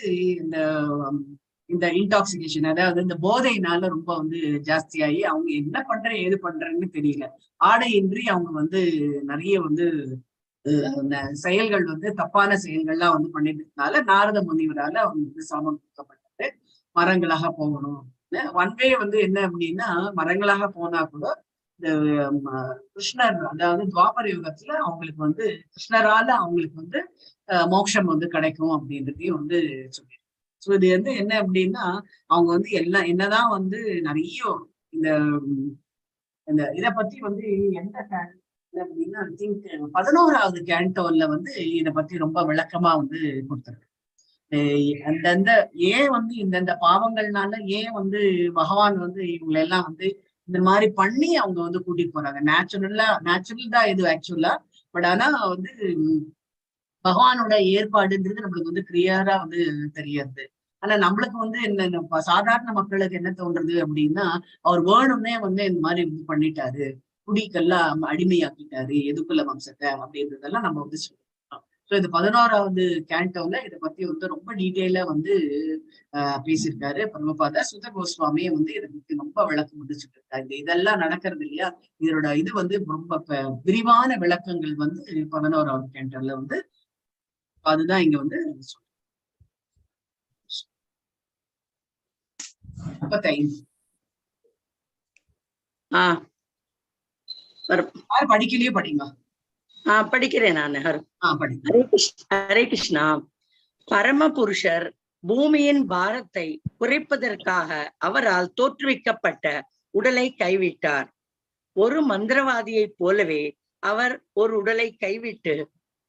இந்த இன்டாக்சிகேஷன், அதாவது இந்த போதையினால ரொம்ப வந்து ஜாஸ்தியாகி அவங்க என்ன ஏது பண்றேன்னு தெரியல. ஆடையின்றி அவங்க வந்து நிறைய வந்து செயல்கள் வந்து தப்பான செயல்கள்லாம் வந்து பண்ணிட்டதுனால நாரத முனிவரால அவங்க வந்து சாபம் கொடுக்கப்பட்டது, மரங்களாக போகணும். ஒன்வே வந்து என்ன அப்படின்னா மரங்களாக போனா கூட இந்த கிருஷ்ணர், அதாவது துவாபர யுகத்துல அவங்களுக்கு வந்து கிருஷ்ணரால அவங்களுக்கு வந்து மோட்சம் வந்து கிடைக்கும் அப்படின்றதையும் வந்து சொல்லி. ஸோ இது வந்து என்ன அப்படின்னா அவங்க வந்து எல்லாம் என்னதான் வந்து நிறைய இந்த இதை பத்தி வந்து எந்த அப்படின்னா ஐ திங்க் 11வது கேண்டோன்ல வந்து இதை பத்தி ரொம்ப விளக்கமா வந்து கொடுத்துருக்கு. அந்தந்த ஏன் வந்து இந்தந்த பாவங்கள்னால ஏன் வந்து பகவான் வந்து இவங்களை எல்லாம் வந்து இந்த மாதிரி பண்ணி அவங்க வந்து கூட்டிட்டு போறாங்க. நேச்சுரல் தான் இது ஆக்சுவலா. பட் ஆனா வந்து பகவானோட ஏற்பாடுன்றது நம்மளுக்கு வந்து கிளியரா வந்து தெரியாது. ஆனா நம்மளுக்கு வந்து என்ன சாதாரண மக்களுக்கு என்ன தோன்றது அப்படின்னா அவர் வேணும்னே வந்து இந்த மாதிரி வந்து பண்ணிட்டாரு, குடிக்கெல்லாம் அடிமையாக்கிட்டாரு எதுக்குள்ள வம்சத்தை அப்படின்றதெல்லாம் நம்ம வந்து சொல்றோம். ஸோ இந்த 11வது கேண்டோல இதை பத்தி வந்து ரொம்ப டீட்டெயிலா வந்து பேசியிருக்காரு பிரபுபாதா. சுத கோஸ்வாமியை வந்து இதை பத்தி ரொம்ப விளக்கம் வந்து சொல்லியிருக்காரு. இதெல்லாம் நடக்கிறது இல்லையா, இதோட இது வந்து ரொம்ப விரிவான விளக்கங்கள் வந்து 11வது கேண்டோல வந்து அதுதான் இங்க வந்து சொல்றேன். 35 படிக்கலையோ படிங்க. படிக்கிறேன் நான். ஹரே கிருஷ்ணா. பரமபுருஷர் பூமியின் பாரத்தை குறைப்பதற்காக அவரால் தோற்றுவிக்கப்பட்ட உடலை கைவிட்டார். ஒரு மந்திரவாதியை போலவே அவர் ஒரு உடலை கைவிட்டு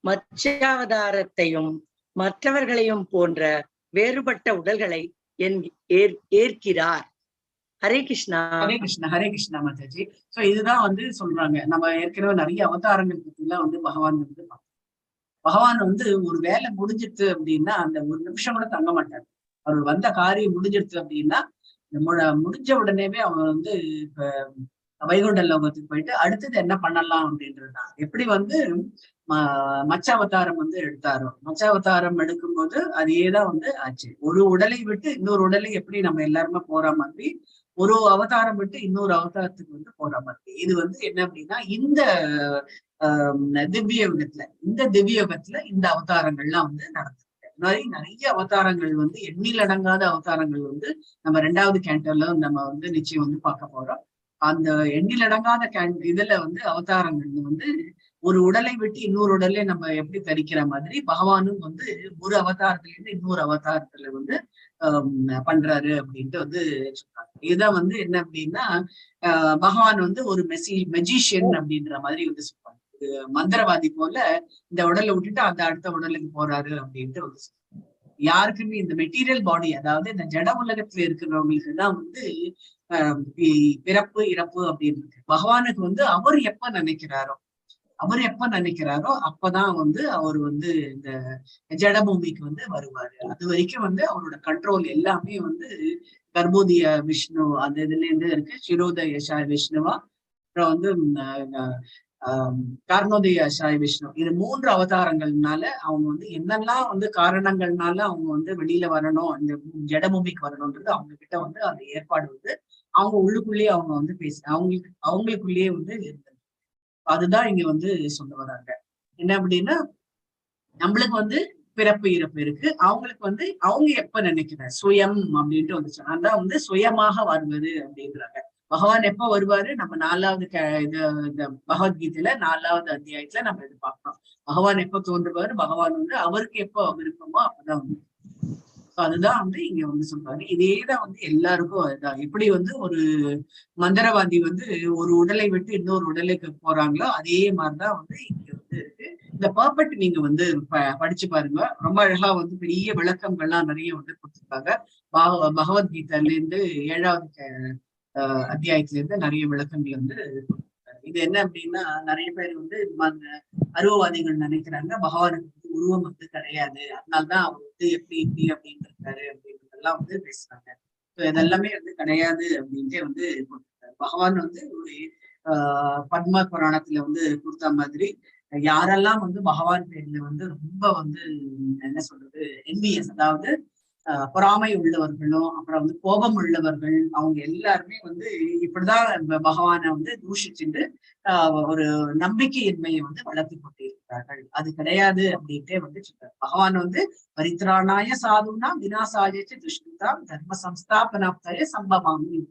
மச்சாவதாரத்தையும் மற்றவர்களையும் போன்ற வேறுபட்ட உடல்களை ஏற்கிறார். ஹரே கிருஷ்ணா. ஹரே கிருஷ்ணா. ஹரே கிருஷ்ணா மாதாஜி. சோ இதுதான் வந்து சொல்றாங்க. நம்ம ஏற்கனவே நிறைய அவதாரங்கள் பத்தி எல்லாம் வந்து பகவான் வந்து பகவான் வந்து ஒரு வேலை முடிஞ்சிருச்சு அப்படின்னா அந்த ஒரு நிமிஷம் கூட தங்க மாட்டாரு. அவர் வந்த காரியம் முடிஞ்சிருச்சு அப்படின்னா முடிஞ்ச உடனேவே அவர் வந்து இப்ப வைகுண்ட லோகத்துக்கு போயிட்டு அடுத்தது என்ன பண்ணலாம் அப்படின்றதுதான். எப்படி வந்து மச்சாவதாரம் வந்து எடுத்தாரோ, மச்சாவதாரம் எடுக்கும்போது அதேதான் வந்து ஆச்சு. ஒரு உடலை விட்டு இன்னொரு உடலை எப்படி நம்ம எல்லாருமே போற மாதிரி, ஒரு அவதாரம் விட்டு இன்னொரு அவதாரத்துக்கு வந்து போற மாதிரி. இது வந்து என்ன அப்படின்னா இந்த திவ்ய யுகத்துல இந்த அவதாரங்கள்லாம் வந்து நடந்திருக்கு. நிறைய அவதாரங்கள் வந்து எண்ணிலடங்காத அவதாரங்கள் வந்து நம்ம 2வது கேண்டோல நம்ம வந்து நிச்சயம் வந்து பார்க்க போறோம். அந்த எண்ணிலடங்காத இதுல வந்து அவதாரங்கள் வந்து ஒரு உடலை விட்டு இன்னொரு உடலை நம்ம எப்படி தரிக்கிற மாதிரி பகவானும் வந்து ஒரு அவதாரத்துல இருந்து இன்னொரு அவதாரத்துல வந்து பண்றாரு அப்படின்ட்டு வந்து சொல்றாங்க. இதுதான் வந்து என்ன அப்படின்னா பகவான் வந்து ஒரு மெஜிஷியன் அப்படின்ற மாதிரி வந்து சொல்றாங்க. மந்திரவாதி போல இந்த உடலை விட்டுட்டு அந்த அடுத்த உடலுக்கு போறாரு அப்படின்ட்டு வந்து சொல்றாங்க. யாருக்குமே இந்த மெட்டீரியல் பாடி, அதாவது இந்த ஜட உலகத்துல இருக்கிறவங்களுக்கு தான் வந்து பிறப்பு இறப்பு அப்படின்னு இருக்கு. பகவானுக்கு வந்து அவர் எப்ப நினைக்கிறாரோ அப்பதான் வந்து அவர் வந்து இந்த ஜடபூமிக்கு வந்து வருவாரு. அது வரைக்கும் வந்து அவரோட கண்ட்ரோல் எல்லாமே வந்து கர்ப்போதிய விஷ்ணு அந்த இதுல இருந்து இருக்கு. சிரோதய சாய் விஷ்ணுவா, அப்புறம் வந்து கார்ணோதய சாய் விஷ்ணு, இது 3 அவதாரங்கள்னால அவங்க வந்து என்னெல்லாம் வந்து காரணங்கள்னால அவங்க வந்து வெளியில வரணும், இந்த ஜடபூமிக்கு வரணும்ன்றது அவங்க கிட்ட வந்து அந்த ஏற்பாடு வந்து அவங்க உள்ளுக்குள்ளேயே அவங்க வந்து அவங்களுக்குள்ளேயே வந்து இருந்தது. அதுதான் இங்க வந்து சொல்ல வர்றாங்க. என்ன அப்படின்னா நம்மளுக்கு வந்து பிறப்பு இறப்பு இருக்கு, அவங்களுக்கு வந்து அவங்க எப்ப நினைக்கிறார் சுயம் அப்படின்ட்டு வந்துச்சு. அதான் வந்து சுயமாக வருவது அப்படின்றாங்க. பகவான் எப்ப வருவாரு, நம்ம 4வது இந்த பகவத்கீதையில 4வது அத்தியாயத்துல நம்ம இது பார்க்கணும். பகவான் எப்ப தோன்றுவாரு, பகவான் வந்து அவருக்கு எப்போ விருப்பமோ அப்பதான் வந்து. அதுதான் வந்து இங்க வந்து சொல்றாரு. இதேதான் வந்து எல்லாருக்கும் அதுதான். எப்படி வந்து ஒரு மந்திரவாதி வந்து ஒரு உடலை விட்டு இன்னொரு உடலுக்கு போறாங்களோ அதே மாதிரிதான் வந்து இங்க வந்து இருக்கு. இந்த பர்பெக்ட் நீங்க வந்து படிச்சு பாருங்க. ரொம்ப அழகா வந்து பெரிய விளக்கங்கள்லாம் நிறைய வந்து கொடுத்துருக்காங்க. பகவத்கீதையில இருந்து 7வது அத்தியாயத்துல இருந்து நிறைய விளக்கங்கள் வந்து இது என்ன அப்படின்னா நிறைய பேர் வந்து அருவவாதிகள் நினைக்கிறாங்க பகவானுக்கு உருவம் வந்து கிடையாது, அதனால்தான் அவர் வந்து எப்படி அப்படின்னு இருக்காரு அப்படின்றதெல்லாம் வந்து பேசுறாங்க. இதெல்லாமே வந்து கிடையாது அப்படின்ட்டே வந்து கொடுத்துருக்காரு. பகவான் வந்து ஒரு பத்ம புராணத்துல வந்து கொடுத்த மாதிரி யாரெல்லாம் வந்து பகவான் பேர்ல வந்து ரொம்ப வந்து என்ன சொல்றது என்வியஸ், அதாவது பொறாமை உள்ளவர்களும் அப்புறம் வந்து கோபம் உள்ளவர்கள், அவங்க எல்லாருமே வந்து இப்படிதான் பகவானை வந்து தூஷிச்சுட்டு ஒரு நம்பிக்கையின்மையை வந்து வளர்த்து கொண்டிருக்கிறார்கள். அது கிடையாது அப்படின்ட்டே வந்து சொல்றாரு. பகவான் வந்து பரித்ராணாய சாதுனா வினாசாயச்சு துஷ்கிருதாம் தர்ம சம்ஸ்தாபனாப்தாய சம்பவாமி.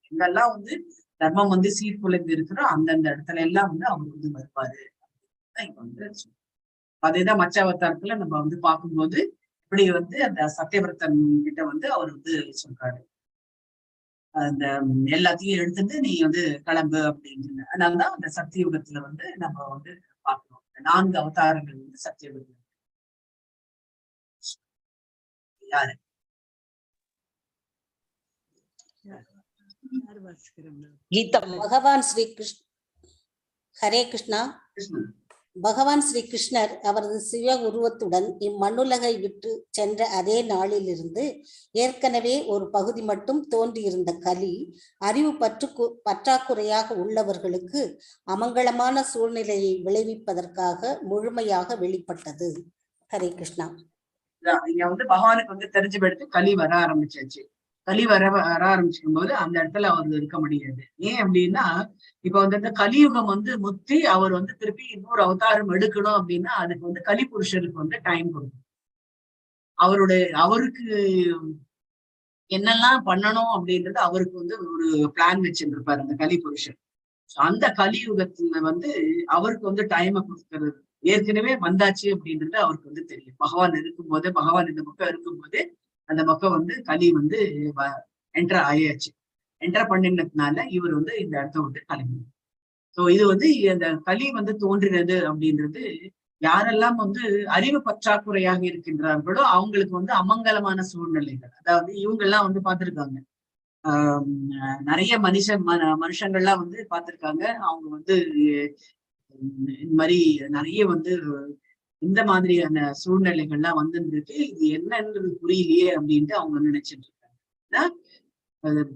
எங்கெல்லாம் வந்து தர்மம் வந்து சீர்குலைந்து இருக்கிறோம் அந்தந்த இடத்துல எல்லாம் வந்து அவர் வந்து வருவாரு அப்படின்னு இங்க வந்து சொல்றாரு. அதேதான் மச்ச அவதாரத்துல நம்ம வந்து பார்க்கும்போது இப்படி வந்து அந்த சத்தியவிரதன் கிட்ட வந்து அவர் வந்து சொல்றாரு, அந்த எல்லாத்தையும் எடுத்துட்டு நீ வந்து கிளம்பு அப்படின்னு. அதனாலதான் அந்த சத்தியயுகத்துல வந்து நம்ம வந்து பார்க்கணும் 4 அவதாரங்கள் வந்து சத்தியயுகத்துல. யாரு கீதா பகவான் ஸ்ரீ கிருஷ்ண. ஹரே கிருஷ்ணா. பகவான் ஸ்ரீ கிருஷ்ணர் அவரது சிவ உருவத்துடன் இம்மண்ணுலகை விட்டு சென்ற அதே நாளிலிருந்து ஏற்கனவே ஒரு பகுதி மட்டும் தோன்றியிருந்த கலி அறிவு பற்றாக்குறையாக உள்ளவர்களுக்கு அமங்கலமான சூழ்நிலையை விளைவிப்பதற்காக முழுமையாக வெளிப்பட்டது. ஹரே கிருஷ்ணா. இங்க வந்து பகவானுக்கு வந்து தெரிஞ்சு போயிடுத்து கலி வர ஆரம்பிச்சாச்சு. கலி வர ஆரம்பிச்சுக்கும் போது அந்த இடத்துல அவர் இருக்க முடியாது. ஏன் அப்படின்னா இப்ப வந்து கலியுகம் வந்து முத்தி அவர் வந்து திருப்பி இன்னொரு அவதாரம் எடுக்கணும் அப்படின்னா அதுக்கு வந்து கலி புருஷருக்கு வந்து டைம் கொடுக்கும். அவருக்கு என்னெல்லாம் பண்ணணும் அப்படின்றது அவருக்கு வந்து ஒரு பிளான் வச்சுட்டு இருப்பாரு அந்த கலி புருஷன். அந்த கலியுகத்துல வந்து அவருக்கு வந்து டைமை கொடுக்கறது ஏற்கனவே வந்தாச்சு அப்படின்றது அவருக்கு வந்து தெரியும். பகவான் இருக்கும்போது, பகவான் இந்த பக்கம் இருக்கும்போது அந்த பக்கம் வந்து கலி வந்து என்டர் ஆயாச்சு. என்டர் பண்ணினதுனால இவர் வந்து இந்த இடத்த விட்டு கிளம்பி. சோ இது வந்து அந்த கலி வந்து தோன்றினது அப்படின்றது யாரெல்லாம் வந்து அறிவு பற்றாக்குறையாக இருக்கின்றார்களோ அவங்களுக்கு வந்து அமங்கலமான சூழ்நிலைகள். அதாவது இவங்க எல்லாம் வந்து பார்த்திருக்காங்க, நிறைய மனுஷங்கள்லாம் வந்து பார்த்திருக்காங்க. அவங்க வந்து இந்த மாதிரி நிறைய வந்து இந்த மாதிரியான சூழ்நிலைகள்லாம் வந்துருக்கு. இது என்னன்றது புரியலையே அப்படின்ட்டு அவங்க நினைச்சிட்டு இருக்காங்க.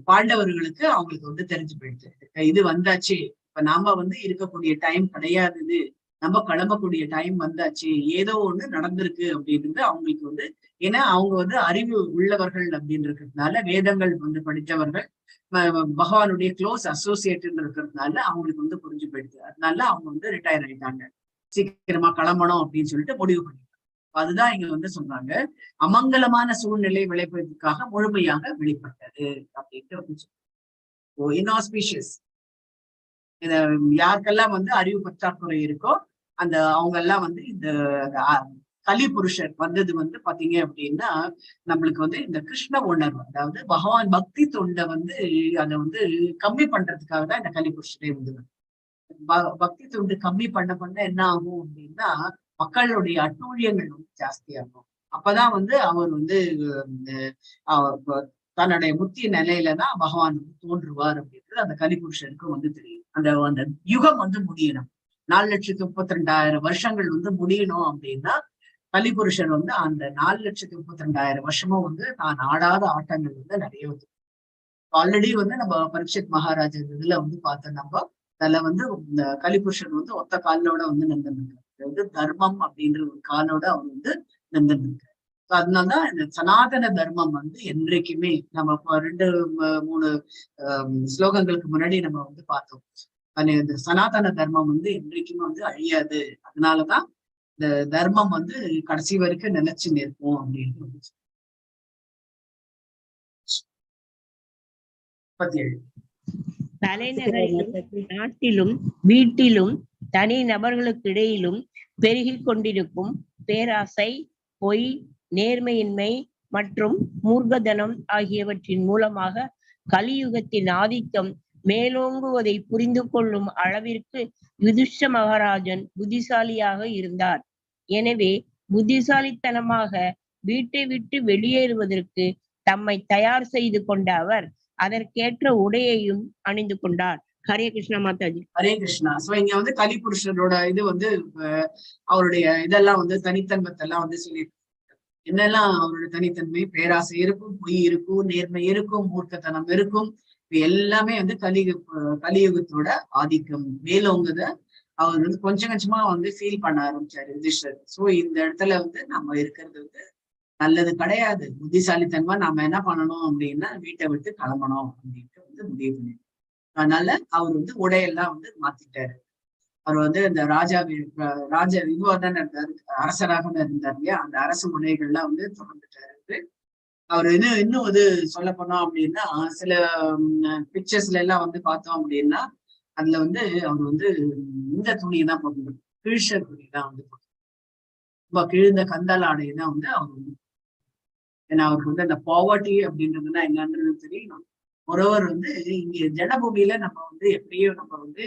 பாண்டவர்களுக்கு அவங்களுக்கு வந்து தெரிஞ்சு போயிடுச்சு, இது வந்தாச்சு, இப்ப நாம வந்து இருக்கக்கூடிய டைம் கிடையாது, நம்ம கிளம்பக்கூடிய டைம் வந்தாச்சு, ஏதோ ஒண்ணு நடந்திருக்கு அப்படின்றது அவங்களுக்கு வந்து, ஏன்னா அவங்க வந்து அறிவு உள்ளவர்கள் அப்படின்றதுனால, வேதங்கள் வந்து படித்தவர்கள், பகவானுடைய க்ளோஸ் அசோசியேட்னு இருக்கிறதுனால அவங்களுக்கு வந்து புரிஞ்சு போயிடுது. அதனால அவங்க வந்து ரிட்டையர் ஆயிட்டாங்க, சீக்கிரமா கிளம்பணும் அப்படின்னு சொல்லிட்டு முடிவு பண்ணிட்டாங்க. அதுதான் இங்க வந்து சொல்றாங்க, அமங்கலமான சூழ்நிலை விளைப்பதற்காக முழுமையாக வெளிப்பட்டது அப்படின்ட்டு வந்து சொல்றாங்க. இன்ஆஸ்பிஷியஸ், இத யாருக்கெல்லாம் வந்து அறிவு பற்றாக்குறை இருக்கோ அந்த அவங்க எல்லாம் வந்து இந்த கலி புருஷர் வந்தது வந்து பாத்தீங்க அப்படின்னா நம்மளுக்கு வந்து இந்த கிருஷ்ண உணர்வு, அதாவது பகவான் பக்தி தொண்டை வந்து அதை வந்து கம்மி பண்றதுக்காக தான் இந்த கலி புருஷரே வந்து பக்தி தொண்டு கம்மி பண்ண என்ன ஆகும் அப்படின்னா மக்களுடைய அட்டூழியங்கள் வந்து ஜாஸ்தியாகும். அப்பதான் வந்து அவர் வந்து தன்னுடைய முத்திய நிலையிலதான் பகவான் வந்து தோன்றுவார் அப்படின்றது அந்த கலிபுருஷனுக்கு வந்து தெரியும். அந்த யுகம் வந்து முடியணும், 4,32,000 வருஷங்கள் வந்து முடியணும் அப்படின்னா கலிபுருஷன் வந்து அந்த 4,32,000 வருஷமும் வந்து தான் ஆடாத ஆட்டங்கள் வந்து நிறைய வந்து ஆல்ரெடி வந்து நம்ம பரீட்சித் மகாராஜ் இதுல வந்து பார்த்தோம். நம்ம அதுல வந்து இந்த கலிபுருஷன் வந்து ஒத்த காலோட வந்து நின்றுருக்காரு, வந்து தர்மம் அப்படின்ற ஒரு காலோட அவர் வந்து நின்றுருக்காரு. அதனாலதான் இந்த சனாதன தர்மம் வந்து என்றைக்குமே நம்ம 2-3 ஸ்லோகங்களுக்கு முன்னாடி நம்ம வந்து பார்த்தோம், இந்த சனாதன தர்மம் வந்து என்றைக்குமே வந்து அழியாது. அதனாலதான் இந்த தர்மம் வந்து கடைசி வரைக்கும் நிலைச்சு நிற்கும் அப்படின்னு வந்து 37. தலைநகரிலும் நாட்டிலும் வீட்டிலும் தனி நபர்களுக்கு இடையிலும் பெருகி கொண்டிருக்கும் பேராசை, பொய், நேர்மையின்மை மற்றும் மூர்க்கதனம் ஆகியவற்றின் மூலமாக கலியுகத்தின் ஆதிக்கம் மேலோங்குவதை புரிந்து கொள்ளும் அளவிற்கு யுதிஷ்ட மகாராஜன் புத்திசாலியாக இருந்தார். எனவே புத்திசாலித்தனமாக வீட்டை விட்டு வெளியேறுவதற்கு தம்மை தயார் செய்து கொண்ட அவர் அதற்கேற்ற உடையையும் அணிந்து கொண்டார். ஹரே கிருஷ்ணா மாதாஜி. ஹரே கிருஷ்ணா. சோ இங்க வந்து கலிபுருஷனோட இது வந்து அவருடைய இதெல்லாம் வந்து தனித்தன்மத்தை எல்லாம் வந்து சொல்லி, என்னெல்லாம் அவருடைய தனித்தன்மை, பேராசை இருக்கும், பொய் இருக்கும், நேர்மை இருக்கும், மூர்க்கத்தனம் இருக்கும், இது எல்லாமே வந்து கலியுகத்தோட ஆதிக்கம் மேலோங்குத அவர் வந்து கொஞ்சம் கொஞ்சமா வந்து ஃபீல் பண்ண ஆரம்பிச்சாரு யுதிஷ்டர். சோ இந்த இடத்துல வந்து நம்ம இருக்கிறது வந்து நல்லது கிடையாது, புத்திசாலித்தனமா நாம என்ன பண்ணணும் அப்படின்னா வீட்டை விட்டு கிளம்பணும் அப்படின்ட்டு வந்து முடிவு பண்ணிருக்காரு. அதனால அவர் வந்து உடையெல்லாம் வந்து மாத்திட்டாரு. அவர் வந்து இந்த இதுவா தானே இருந்தாரு, அரசராக இருந்தார் இல்லையா, அந்த அரசு உடைகள்லாம் வந்து தொடர்ந்துட்டாரு. அவர் இன்னும் வந்து சொல்ல போனோம் அப்படின்னா சில பிக்சர்ஸ்ல எல்லாம் வந்து பார்த்தோம் அப்படின்னா அதுல வந்து அவர் வந்து இந்த துணியை தான் போட்டு, கிழிச்ச துணி தான் வந்து போட்டு, ரொம்ப கிழிந்த கந்தால் ஆடையை தான் வந்து அவர் வந்து, ஏன்னா அவருக்கு வந்து அந்த பாவர்ட்டி அப்படின்றதுன்னா என்னன்றது தெரியணும். ஒருவர் வந்து இங்க ஜனபூமியில நம்ம வந்து எப்படியும் நம்ம வந்து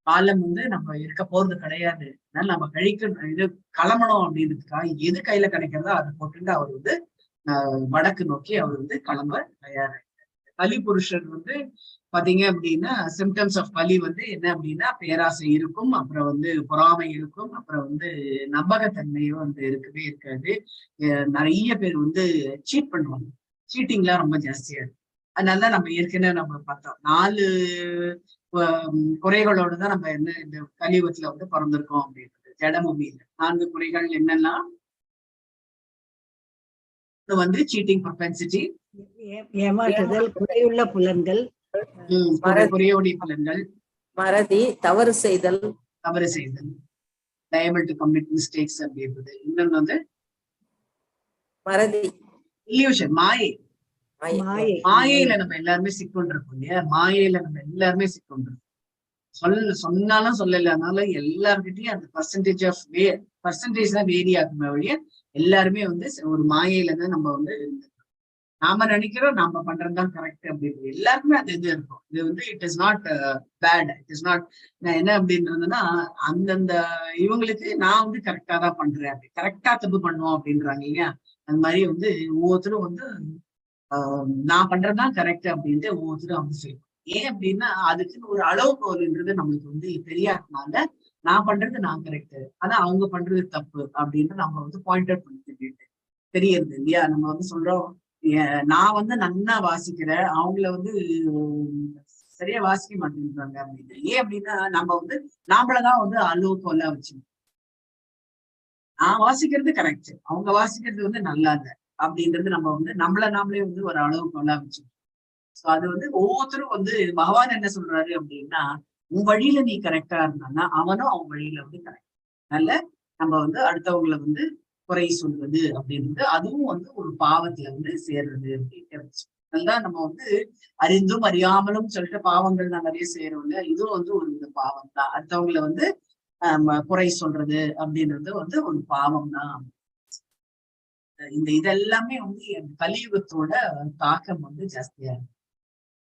காலம் வந்து நம்ம இருக்க போறது கிடையாது, அதனால நம்ம இது கிளம்பணும் அப்படின்றதுக்காக எது கையில கிடைக்கிறதோ அதை போட்டுட்டு அவர் வந்து வடக்கு நோக்கி அவர் வந்து கிளம்ப தயாராகிட்டார். கலிபுருஷன் வந்து பாத்தீங்க அப்படின்னா சிம்டம்ஸ் ஆஃப் கலி வந்து என்ன அப்படின்னா பேராசை இருக்கும், அப்புறம் வந்து பொறாமை இருக்கும், அப்புறம் வந்து நம்பகத்தன்மையும் வந்து இருக்கவே இருக்காது. நிறைய பேர் வந்து சீட் பண்ணுவாங்க. சீட்டிங்லாம் ரொம்ப ஜாஸ்தியா இருக்கு. அதனாலதான் நம்ம ஏற்கனவே நம்ம பார்த்தோம் 4 குறைகளோட தான் நம்ம என்ன இந்த கலியுகத்துல வந்து பிறந்திருக்கோம் அப்படின்றது. ஜடபூமியில 4 குறைகள் என்னன்னா வந்து சீட்டிங் ப்ரொபென்சிட்டி, ஏமாற்றுதல், குறையுள்ள புலன்கள், குறையோடி புலன்கள், மறதி, தவறு செய்தல், liable to commit mistakes அப்படின்றது. இன்னொன்னு வந்து மறதி, இல்யூஷன், மாயையில நம்ம எல்லாருமே சிக்கொண்டிருக்கோம் இல்லையா? மாயையில நம்ம எல்லாருமே சிக்கொண்டிருக்கோம். சொன்னாலும் சொல்லலனாலும் எல்லார்கிட்டயும் அந்த பர்சன்டேஜ் தான் வேரி ஆகுமே ஒழிய எல்லாருமே வந்து ஒரு மாயையில தான் நம்ம வந்து நாம நினைக்கிறோம் நாம பண்றதுதான் கரெக்ட் அப்படின்னு. எல்லாருக்குமே அது இது இருக்கும். இது வந்து it is not bad, it is not என்ன அப்படின்றதுன்னா அந்தந்த இவங்களுக்கு நான் வந்து கரெக்டா தான் பண்றேன், அப்படி கரெக்டா தப்பு பண்ணுவோம் அப்படின்றாங்க இல்லையா? அந்த மாதிரி வந்து ஒவ்வொருத்தரும் வந்து நான் பண்றதுதான் கரெக்ட் அப்படின்ட்டு ஒவ்வொருத்தரும் வந்து செய்வோம். ஏன் அப்படின்னா அதுக்குன்னு ஒரு அளவுகோல்ன்றது நம்மளுக்கு வந்து தெரியாதனால நான் பண்றது நான் கரெக்ட், ஆனா அவங்க பண்றது தப்பு அப்படின்னு நம்ம வந்து பாயிண்ட் அவுட் பண்ணிட்டு தெரியுது இல்லையா? நம்ம வந்து சொல்றோம் நான் வந்து நல்லா வாசிக்கிறேன், அவங்கள வந்து சரியா வாசிக்க மாட்டேங்கிறாங்க அப்படின்னு. ஏன் அப்படின்னா நம்ம வந்து நாமளதான் வந்து அளவுகோலா வச்சு நான் வாசிக்கிறது கரெக்ட், அவங்க வாசிக்கிறது வந்து நல்லா இல்லை அப்படின்றது நம்ம வந்து நாமளே வந்து ஒரு அளவுகோலா வச்சு. சோ அது வந்து ஒவ்வொருத்தரும் வந்து பகவான் என்ன சொல்றாரு அப்படின்னா உன் வழியில நீ கரெக்டா இருந்தான்னா அவனும் அவங்க வழியில வந்து கரெக்ட். அதனால நம்ம வந்து அடுத்தவங்களை வந்து குறை சொல்வது அப்படின்றது அதுவும் வந்து ஒரு பாவத்துல வந்து சேர்றது அப்படின்னு. அதுதான் நம்ம வந்து அறிந்தும் அறியாமலும் சொல்லிட்டு பாவங்கள் நான் நிறைய செய்யறோம் இல்லையா? இதுவும் வந்து ஒரு பாவம் தான். அடுத்தவங்களை வந்து குறை சொல்றது அப்படின்றது வந்து ஒரு பாவம் தான். இதெல்லாமே வந்து கலியுகத்தோட தாக்கம் வந்து ஜாஸ்தியா இருக்கு.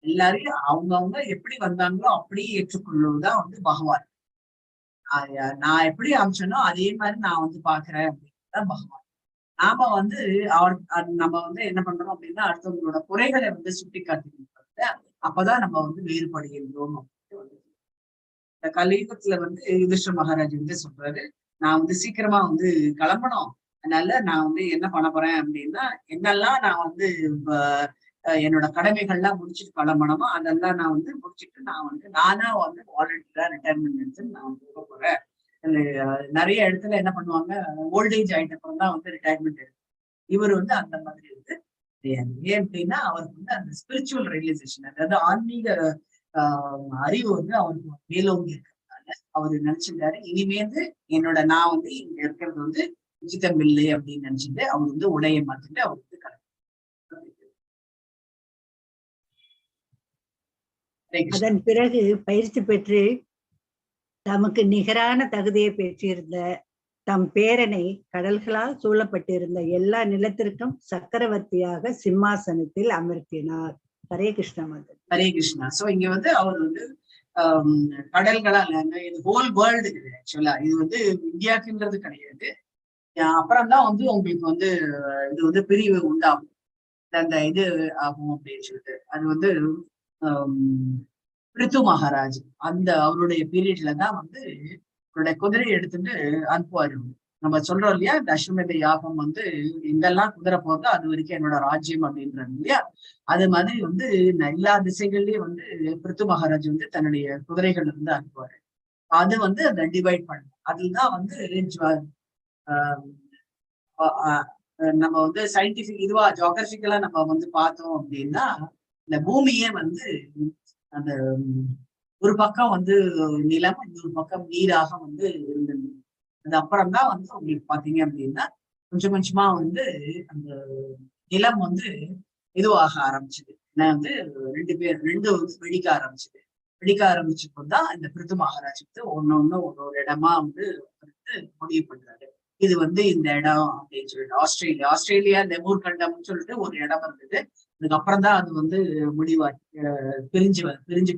எல்லாரையும் அவங்கவுங்க எப்படி வந்தாங்களோ அப்படியே ஏற்றுக்கொள்வதுதான் வந்து பகவான். நான் எப்படி அமைச்சனோ அதே மாதிரி நான் வந்து பாக்குறேன் அப்படின்னுதான் பகவான். நாம வந்து நம்ம வந்து என்ன பண்றோம் அப்படின்னா அடுத்தவங்களோட குறைகளை வந்து சுட்டி காட்டிக்கிட்டு அப்பதான் நம்ம வந்து வேறுபடுகின்றோம் அப்படின்னு வந்து இந்த கலியுகத்துல வந்து யுதிஷ்டர் மகாராஜ் வந்து சொல்றாரு நான் வந்து சீக்கிரமா வந்து கிளம்பணும், அதனால நான் வந்து என்ன பண்ண போறேன் அப்படின்னா என்னெல்லாம் நான் வந்து என்னோட கடமைகள்லாம் முடிச்சுட்டு கிளம்பணுமோ அதெல்லாம் நான் வந்து முடிச்சுட்டு நான் வந்து நானா வந்து வாலண்டியரா ரிட்டையர்மெண்ட் எடுத்து நான் போக போறேன். நிறைய இடத்துல என்ன பண்ணுவாங்க ஓல்டேஜ் ஆயிட்ட அப்புறம் தான் வந்து ரிட்டையர்மெண்ட் எடுக்கும். இவர் வந்து அந்த மாதிரி வந்து கிடையாது. ஏன் அப்படின்னா அவருக்கு வந்து அந்த ஸ்பிரிச்சுவல் ரியலைசேஷன், அதாவது ஆன்மீக அறிவு வந்து அவருக்கு மேலோங்கி இருக்கிறதுனால அவரு நினைச்சிருக்காரு இனிமேந்து என்னோட நான் வந்து இங்க இருக்கிறது வந்து உச்சிதம் இல்லை அப்படின்னு நினைச்சிட்டு அவர் வந்து உடைய மாத்திட்டு அவர் வந்து கலந்து. அதன் பிறகு பயிற்சி பெற்று தமக்கு நிகரான தகுதியை பெற்றிருந்த தம் பேரனை கடல்களால் சூழப்பட்டிருந்த எல்லா நிலத்திற்கும் சக்கரவர்த்தியாக சிம்மாசனத்தில் அமர்த்தினார். ஹரே கிருஷ்ணா மதன். ஹரே கிருஷ்ணா. சோ இங்க வந்து அவர் வந்து கடல்களால் இது ஹோல் வேர்ல்டு ஆக்சுவலா இது வந்து இந்தியாவுக்குன்றது கிடையாது. அப்புறம் தான் வந்து உங்களுக்கு வந்து இது வந்து பிரிவு உண்டாகும், அந்த இது ஆகும் அப்படின்னு சொல்லிட்டு. அது வந்து பிரித்து மகாராஜ் அந்த அவருடைய பீரியட்ல தான் வந்து அவருடைய குதிரையை எடுத்துட்டு அனுப்புவாரு. நம்ம சொல்றோம் இல்லையா இந்த அஸ்வமேத யாகம் வந்து எங்கெல்லாம் குதிரை போதோ அது வரைக்கும் என்னோட ராஜ்யம் அப்படின்றாங்க இல்லையா? அது மாதிரி வந்து எல்லா திசைகள்லயும் வந்து பிரித்து மகாராஜ் வந்து தன்னுடைய குதிரைகள் வந்து அனுப்புவாரு. அது வந்து அந்த டிவைட் பண்ண அதுதான் வந்து நம்ம வந்து சயின்டிபிக் இதுவா ஜியோகிராபிக்கலா நம்ம வந்து பார்த்தோம் அப்படின்னா இந்த பூமியே வந்து அந்த ஒரு பக்கம் வந்து நிலம், இன்னொரு பக்கம் நீராக வந்து இருந்தது. அது அப்புறம் தான் வந்து உங்களுக்கு பாத்தீங்க அப்படின்னா கொஞ்சம் கொஞ்சமா வந்து அந்த நிலம் வந்து இதுவாக ஆரம்பிச்சது. ஏன்னா வந்து ரெண்டு வந்து வெடிக்க ஆரம்பிச்சப்போதான் இந்த பிரித்து மகாராஜ் வந்து ஒன்னொன்னு ஒரு இடமா வந்து முடிவு பண்றாரு. இது வந்து இந்த இடம் அப்படின்னு சொல்லிட்டு ஆஸ்திரேலியா லெமூர் கண்டம்னு சொல்லிட்டு ஒரு இடம் இருந்தது. அதுக்கப்புறம் தான் அது வந்து முடிவா பிரிஞ்சு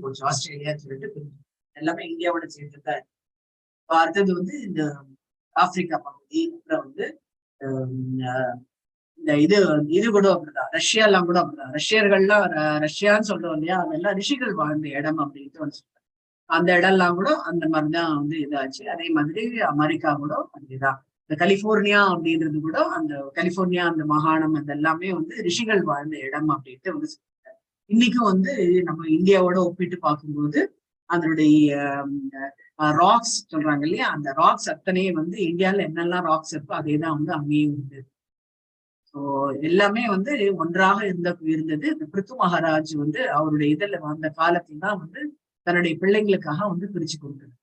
போச்சு. ஆஸ்திரேலியான்னு சொல்லிட்டு பிரிஞ்சு எல்லாமே இந்தியாவோட சேர்ந்துதான். அடுத்தது வந்து இந்த ஆப்பிரிக்கா பகுதி, அப்புறம் வந்து இந்த இது கூட அப்படிதான், ரஷ்யா எல்லாம் கூட அப்படிதான். ரஷ்யர்கள்லாம் ரஷ்யான்னு சொல்றோம் இல்லையா, அதெல்லாம் ரிஷிகள் வாழ்ந்த இடம் அப்படின்ட்டு வந்து சொல்றாங்க. அந்த இடம்லாம் கூட அந்த மாதிரிதான் வந்து இதாச்சு. அதே மாதிரி அமெரிக்கா கூட அதுதான். இந்த கலிபோர்னியா அப்படின்றது கூட அந்த கலிபோர்னியா அந்த மாகாணம் அது எல்லாமே வந்து ரிஷிகள் வாழ்ந்த இடம் அப்படின்ட்டு வந்து சொல்றாங்க. இன்னைக்கும் வந்து நம்ம இந்தியாவோட ஒப்பிட்டு பார்க்கும்போது அதனுடைய ராக்ஸ் சொல்றாங்க இல்லையா, அந்த ராக்ஸ் அத்தனையும் வந்து இந்தியால என்னெல்லாம் ராக்ஸ் இருக்கோ அதே தான் வந்து அங்கேயும் உண்டு. ஸோ எல்லாமே வந்து ஒன்றாக இருந்தது. இந்த பிருத்து மகாராஜ் வந்து அவருடைய இதுல அந்த காலத்துல தான் வந்து தன்னுடைய பிள்ளைங்களுக்காக வந்து பிரிச்சு கொடுத்தது.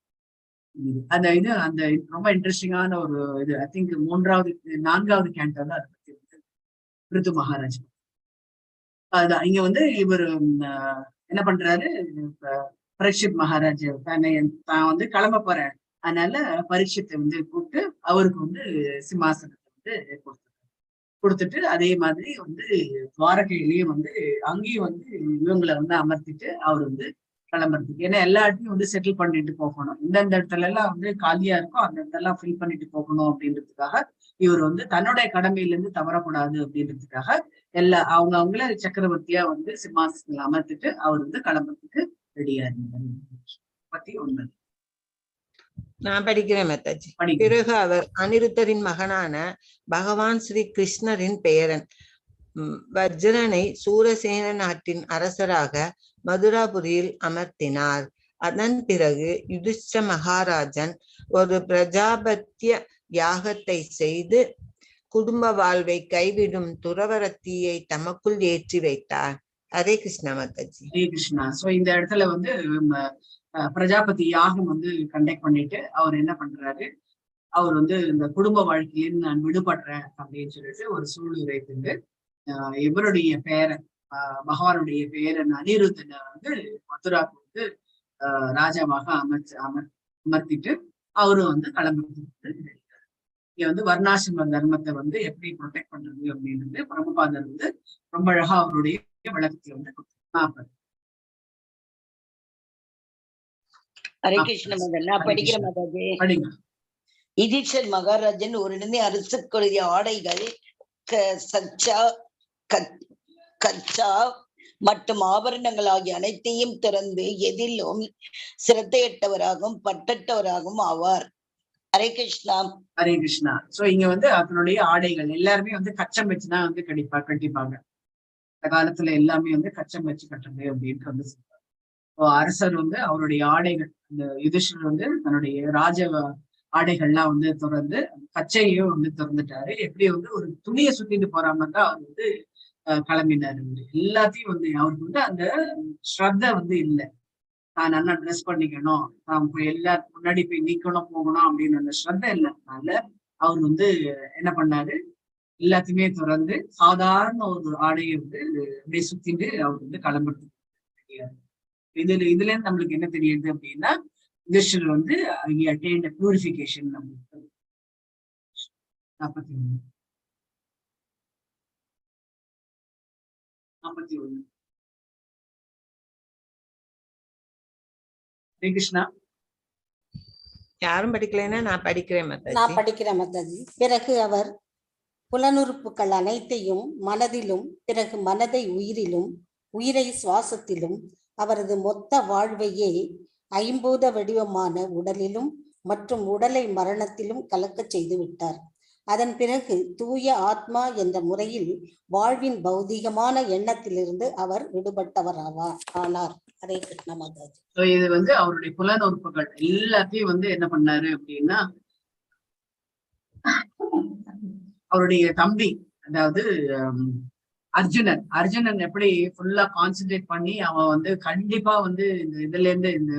அந்த அந்த ரொம்ப இன்ட்ரெஸ்டிங்கான ஒரு இது. ஐ திங்க் 4வது கேண்டோ தான் அதை பத்தி வந்து பிருத்து மகாராஜ். அதுதான் இங்க வந்து இவர் என்ன பண்றாரு, பரீட்சித் மகாராஜ் தான் வந்து கிளம்ப போறேன், அதனால பரீட்சித்தை வந்து கூப்பிட்டு அவருக்கு வந்து சிம்மாசனத்தை வந்து கொடுத்துட்டு அதே மாதிரி வந்து துவாரகையிலயும் வந்து அங்கேயும் வந்து இவங்களை வந்து அமர்த்திட்டு அவர் வந்து கிளம்புறதுக்கு. ஏன்னா எல்லா இடத்தையும் வந்து செட்டில் பண்ணிட்டு போகணும், இந்தந்த இடத்துல எல்லாம் வந்து காலியா இருக்கும் அந்த இடத்தெல்லாம் ஃபில் பண்ணிட்டு போகணும் அப்படின்றதுக்காக இவர் வந்து தன்னுடைய கடமையில இருந்து தவறக்கூடாது அப்படின்றதுக்காக அவங்கள சக்கரவர்த்தியா வந்து சிம்மாசனத்துல அமர்த்திட்டு அவர் வந்து கிளம்புறதுக்கு ரெடியா இருந்தார். பத்தி ஒண்ணு நான் படிக்கிறேன் மாதாஜி. பிறகு அவர் அனிருத்தரின் மகனான பகவான் ஸ்ரீ கிருஷ்ணரின் பெயரன் வஜ்ரனை சூரசேன நாட்டின் அரசராக மதுராபுரியில் அமர்த்தினார். அதன் பிறகு யுதிஷ்ட மகாராஜன் ஒரு பிரஜாபத்திய யாகத்தை செய்து குடும்ப வாழ்வை கைவிடும் துறவரத்தியை தமக்குள் ஏற்றி வைத்தார். ஹரே கிருஷ்ணா மாதாஜி. ஹரே கிருஷ்ணா. சோ இந்த இடத்துல வந்து பிரஜாபதி யாகம் வந்து கண்டக்ட் பண்ணிட்டு அவர் என்ன பண்றாரு, அவர் வந்து இந்த குடும்ப வாழ்க்கையில நான் விடுபடுறேன் அப்படின்னு சொல்லிட்டு ஒரு சூழ்நிலை கொண்டு இவருடைய பேரன் பகவானுடைய பேரன் அனிருத்தனை வந்து மதுராக்கு வந்து ராஜாவாக அமர்த்திட்டு அவரும் வந்து கிளம்புறது. இங்க வந்து வர்ணாசிரம தர்மத்தை வந்து எப்படி ப்ரொடெக்ட் பண்றது அப்படின்றது பிரபுபாதர் வந்து ரொம்ப அழகா அவருடைய விளக்கத்தை வந்து கொடுத்தாரு. ஹரே கிருஷ்ண மகன், நான் படிக்கிற மாதாஜி. யுதிஷ்டர் மகாராஜன் ஒரு இடமே அரசுக்குரிய ஆடைகள் கச்சா மற்றும் ஆபரணங்கள் ஆகிய அனைத்தையும் திறந்து எதிலும் சிரத்தையற்றவராகவும் பட்டற்றவராகவும் ஆவார். ஹரே கிருஷ்ணா. ஹரே கிருஷ்ணா. சோ இங்க வந்து அதனுடைய ஆடைகள் எல்லாருமே வந்து கச்சம் வச்சுதான் வந்து கட்டிப்பாங்க. இந்த காலத்துல எல்லாமே வந்து கச்சம் வச்சு கட்டுறது அப்படின்ட்டு வந்து சொல்றாங்க. அரசர் வந்து அவருடைய ஆடைகள், இந்த யுதிஷ்டர் வந்து தன்னுடைய ராஜ ஆடைகள்லாம் வந்து திறந்து கச்சையும் வந்து திறந்துட்டாரு. எப்படி வந்து ஒரு துணியை சுத்திட்டு போற மாதிரி தான் அவர் வந்து கிளம்பினாரு. எல்லாத்தையும் வந்து அவருக்கு வந்து அந்த ஸ்ரத்த வந்து இல்லை, நான் நல்லா ட்ரெஸ் பண்ணிக்கணும், நான் எல்லாரும் முன்னாடி போய் நிக்கணும் போகணும் அப்படின்னு அந்த ஸ்ரத்த இல்லை. அதனால அவர் வந்து என்ன பண்ணாரு, எல்லாத்தையுமே திறந்து சாதாரண ஒரு ஆடையை வந்து அப்படியே சுத்திட்டு அவர் வந்து கிளம்புறதுக்கு கிடையாது. இதுல இருந்து நம்மளுக்கு என்ன தெரியுது அப்படின்னா, யுதிஷ்டர் வந்து அட்டைன்ட் பியூரிஃபிகேஷன். நம்மளுக்கு 41 ஹரே கிருஷ்ணா. யாரும் படிக்கலைன்னா நான் படிக்கிறேன் மாதாஜி. பிறகு அவர் புலனுறுப்புகள் அனைத்தையும் மனதிலும், பிறகு மனதை உயிரிலும், உயிரை சுவாசத்திலும், அவரது மொத்த வாழ்வையே ஐம்பூத வடிவமான உடலிலும் மற்றும் உடலை மரணத்திலும் கலக்க செய்து விட்டார். அதன் பிறகு தூய ஆத்மா என்ற முறையில் வாழ்வின் பௌதிகமான எண்ணத்திலிருந்து அவர் விடுபட்டவரானார். ஹரே கிருஷ்ண மாதாஜி. இது வந்து அவருடைய புலனுறுப்புகள் எல்லாத்தையும் வந்து என்ன பண்ணாரு அப்படின்னா, அவருடைய தம்பி அதாவது அர்ஜுனன் எப்படி ஃபுல்லா கான்சென்ட்ரேட் பண்ணி அவன் வந்து கண்டிப்பா வந்து இந்த இதுல இருந்து இந்த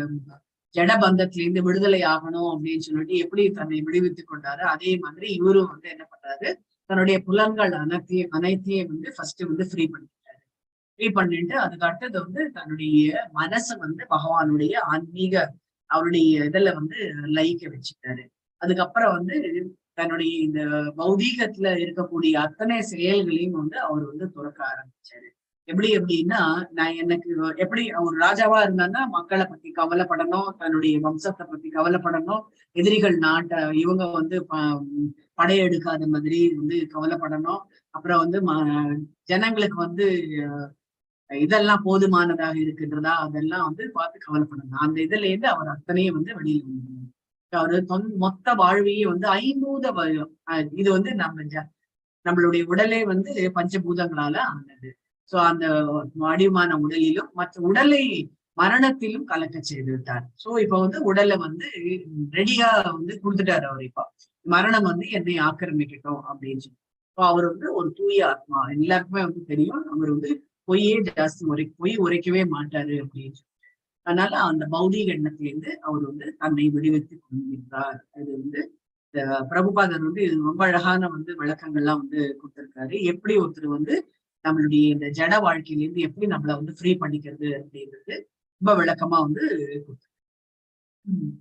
ஜடபந்தத்துல இருந்து விடுதலை ஆகணும் அப்படின்னு சொல்லிட்டு எப்படி தன்னை விடுவித்துக் கொண்டாரு, அதே மாதிரி இவரும் வந்து என்ன பண்றாரு, தன்னுடைய புலன்கள் அனைத்தையும் வந்து ஃபர்ஸ்ட் வந்து ஃப்ரீ பண்ணிட்டு அதுக்கு அடுத்தது வந்து தன்னுடைய மனசை வந்து பகவானுடைய ஆன்மீக அவருடைய இதுல வந்து லயிக்க வச்சுட்டாரு. அதுக்கப்புறம் வந்து தன்னுடைய இந்த பௌதீகத்துல இருக்கக்கூடிய அத்தனை செயல்களையும் வந்து அவர் வந்து துறக்க ஆரம்பிச்சாரு. எப்படி அப்படின்னா, நான் எனக்கு எப்படி ஒரு ராஜாவா இருந்தான்னா மக்களை பத்தி கவலைப்படணும், தன்னுடைய வம்சத்தை பத்தி கவலைப்படணும், எதிரிகள் நாட்டை இவங்க வந்து படையெடுக்காத மாதிரி வந்து கவலைப்படணும். அப்புறம் வந்து ஜனங்களுக்கு வந்து இதெல்லாம் போதுமானதாக இருக்கின்றதா அதெல்லாம் வந்து பார்த்து கவலைப்படுங்க. அந்த இதுல இருந்து அவர் அத்தனையும் வந்து வெளியில அவரு மொத்த வாழ்வையே வந்து ஐம்பூத இது வந்து நம்மளுடைய உடலே வந்து பஞ்சபூதங்களால ஆனது. சோ அந்த வடிவான உடலிலும் மற்ற உடலை மரணத்திலும் கலக்க செய்து விட்டார். சோ இப்ப வந்து உடலை வந்து ரெடியா வந்து கொடுத்துட்டாரு அவர். இப்ப மரணம் வந்து என்னை ஆக்கிரமிக்கட்டும் அப்படின்னு சொல்லி. இப்போ அவர் வந்து ஒரு தூய ஆத்மா, எல்லாருக்குமே வந்து தெரியும். அவர் வந்து பொய்யே ஜாஸ்தி பொய் உரைக்கவே மாட்டாரு அப்படின்னு சொல்லி. அதனால அந்த பௌதீக எண்ணத்திலிருந்து அவர் வந்து தன்னை விடுவித்து கொண்டிருக்கிறார். அது வந்து பிரபுபாதர் வந்து இது ரொம்ப அழகான வந்து விளக்கங்கள்லாம் வந்து கொடுத்திருக்காரு. எப்படி ஒருத்தர் வந்து நம்மளுடைய இந்த ஜட வாழ்க்கையிலிருந்து எப்படி நம்மள வந்து ஃப்ரீ பண்ணிக்கிறது அப்படின்றது ரொம்ப விளக்கமா வந்து கொடுத்திருக்காரு.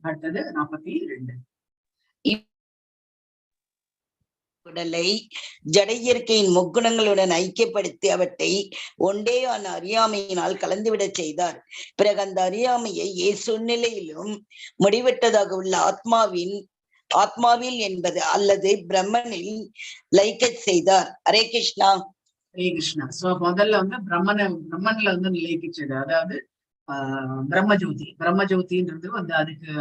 அடுத்தது 42. உடலை ஜட இயற்கையின் முக்குணங்களுடன் ஐக்கியப்படுத்தி அவற்றை ஒன்றேயான அறியாமையினால் கலந்துவிடச் செய்தார். பிறகு அந்த அறியாமையை சூழ்நிலையிலும் முடிவெட்டதாக உள்ள ஆத்மாவில் என்பது அல்லது பிரம்மனில் லைக்கச் செய்தார். ஹரே கிருஷ்ணா. ஹரே கிருஷ்ணா. சோ முதல்ல வந்து பிரம்மன்ல வந்து லைக்க செய்தார். அதாவது பிரம்மஜோதின்றது வந்து அதுக்கு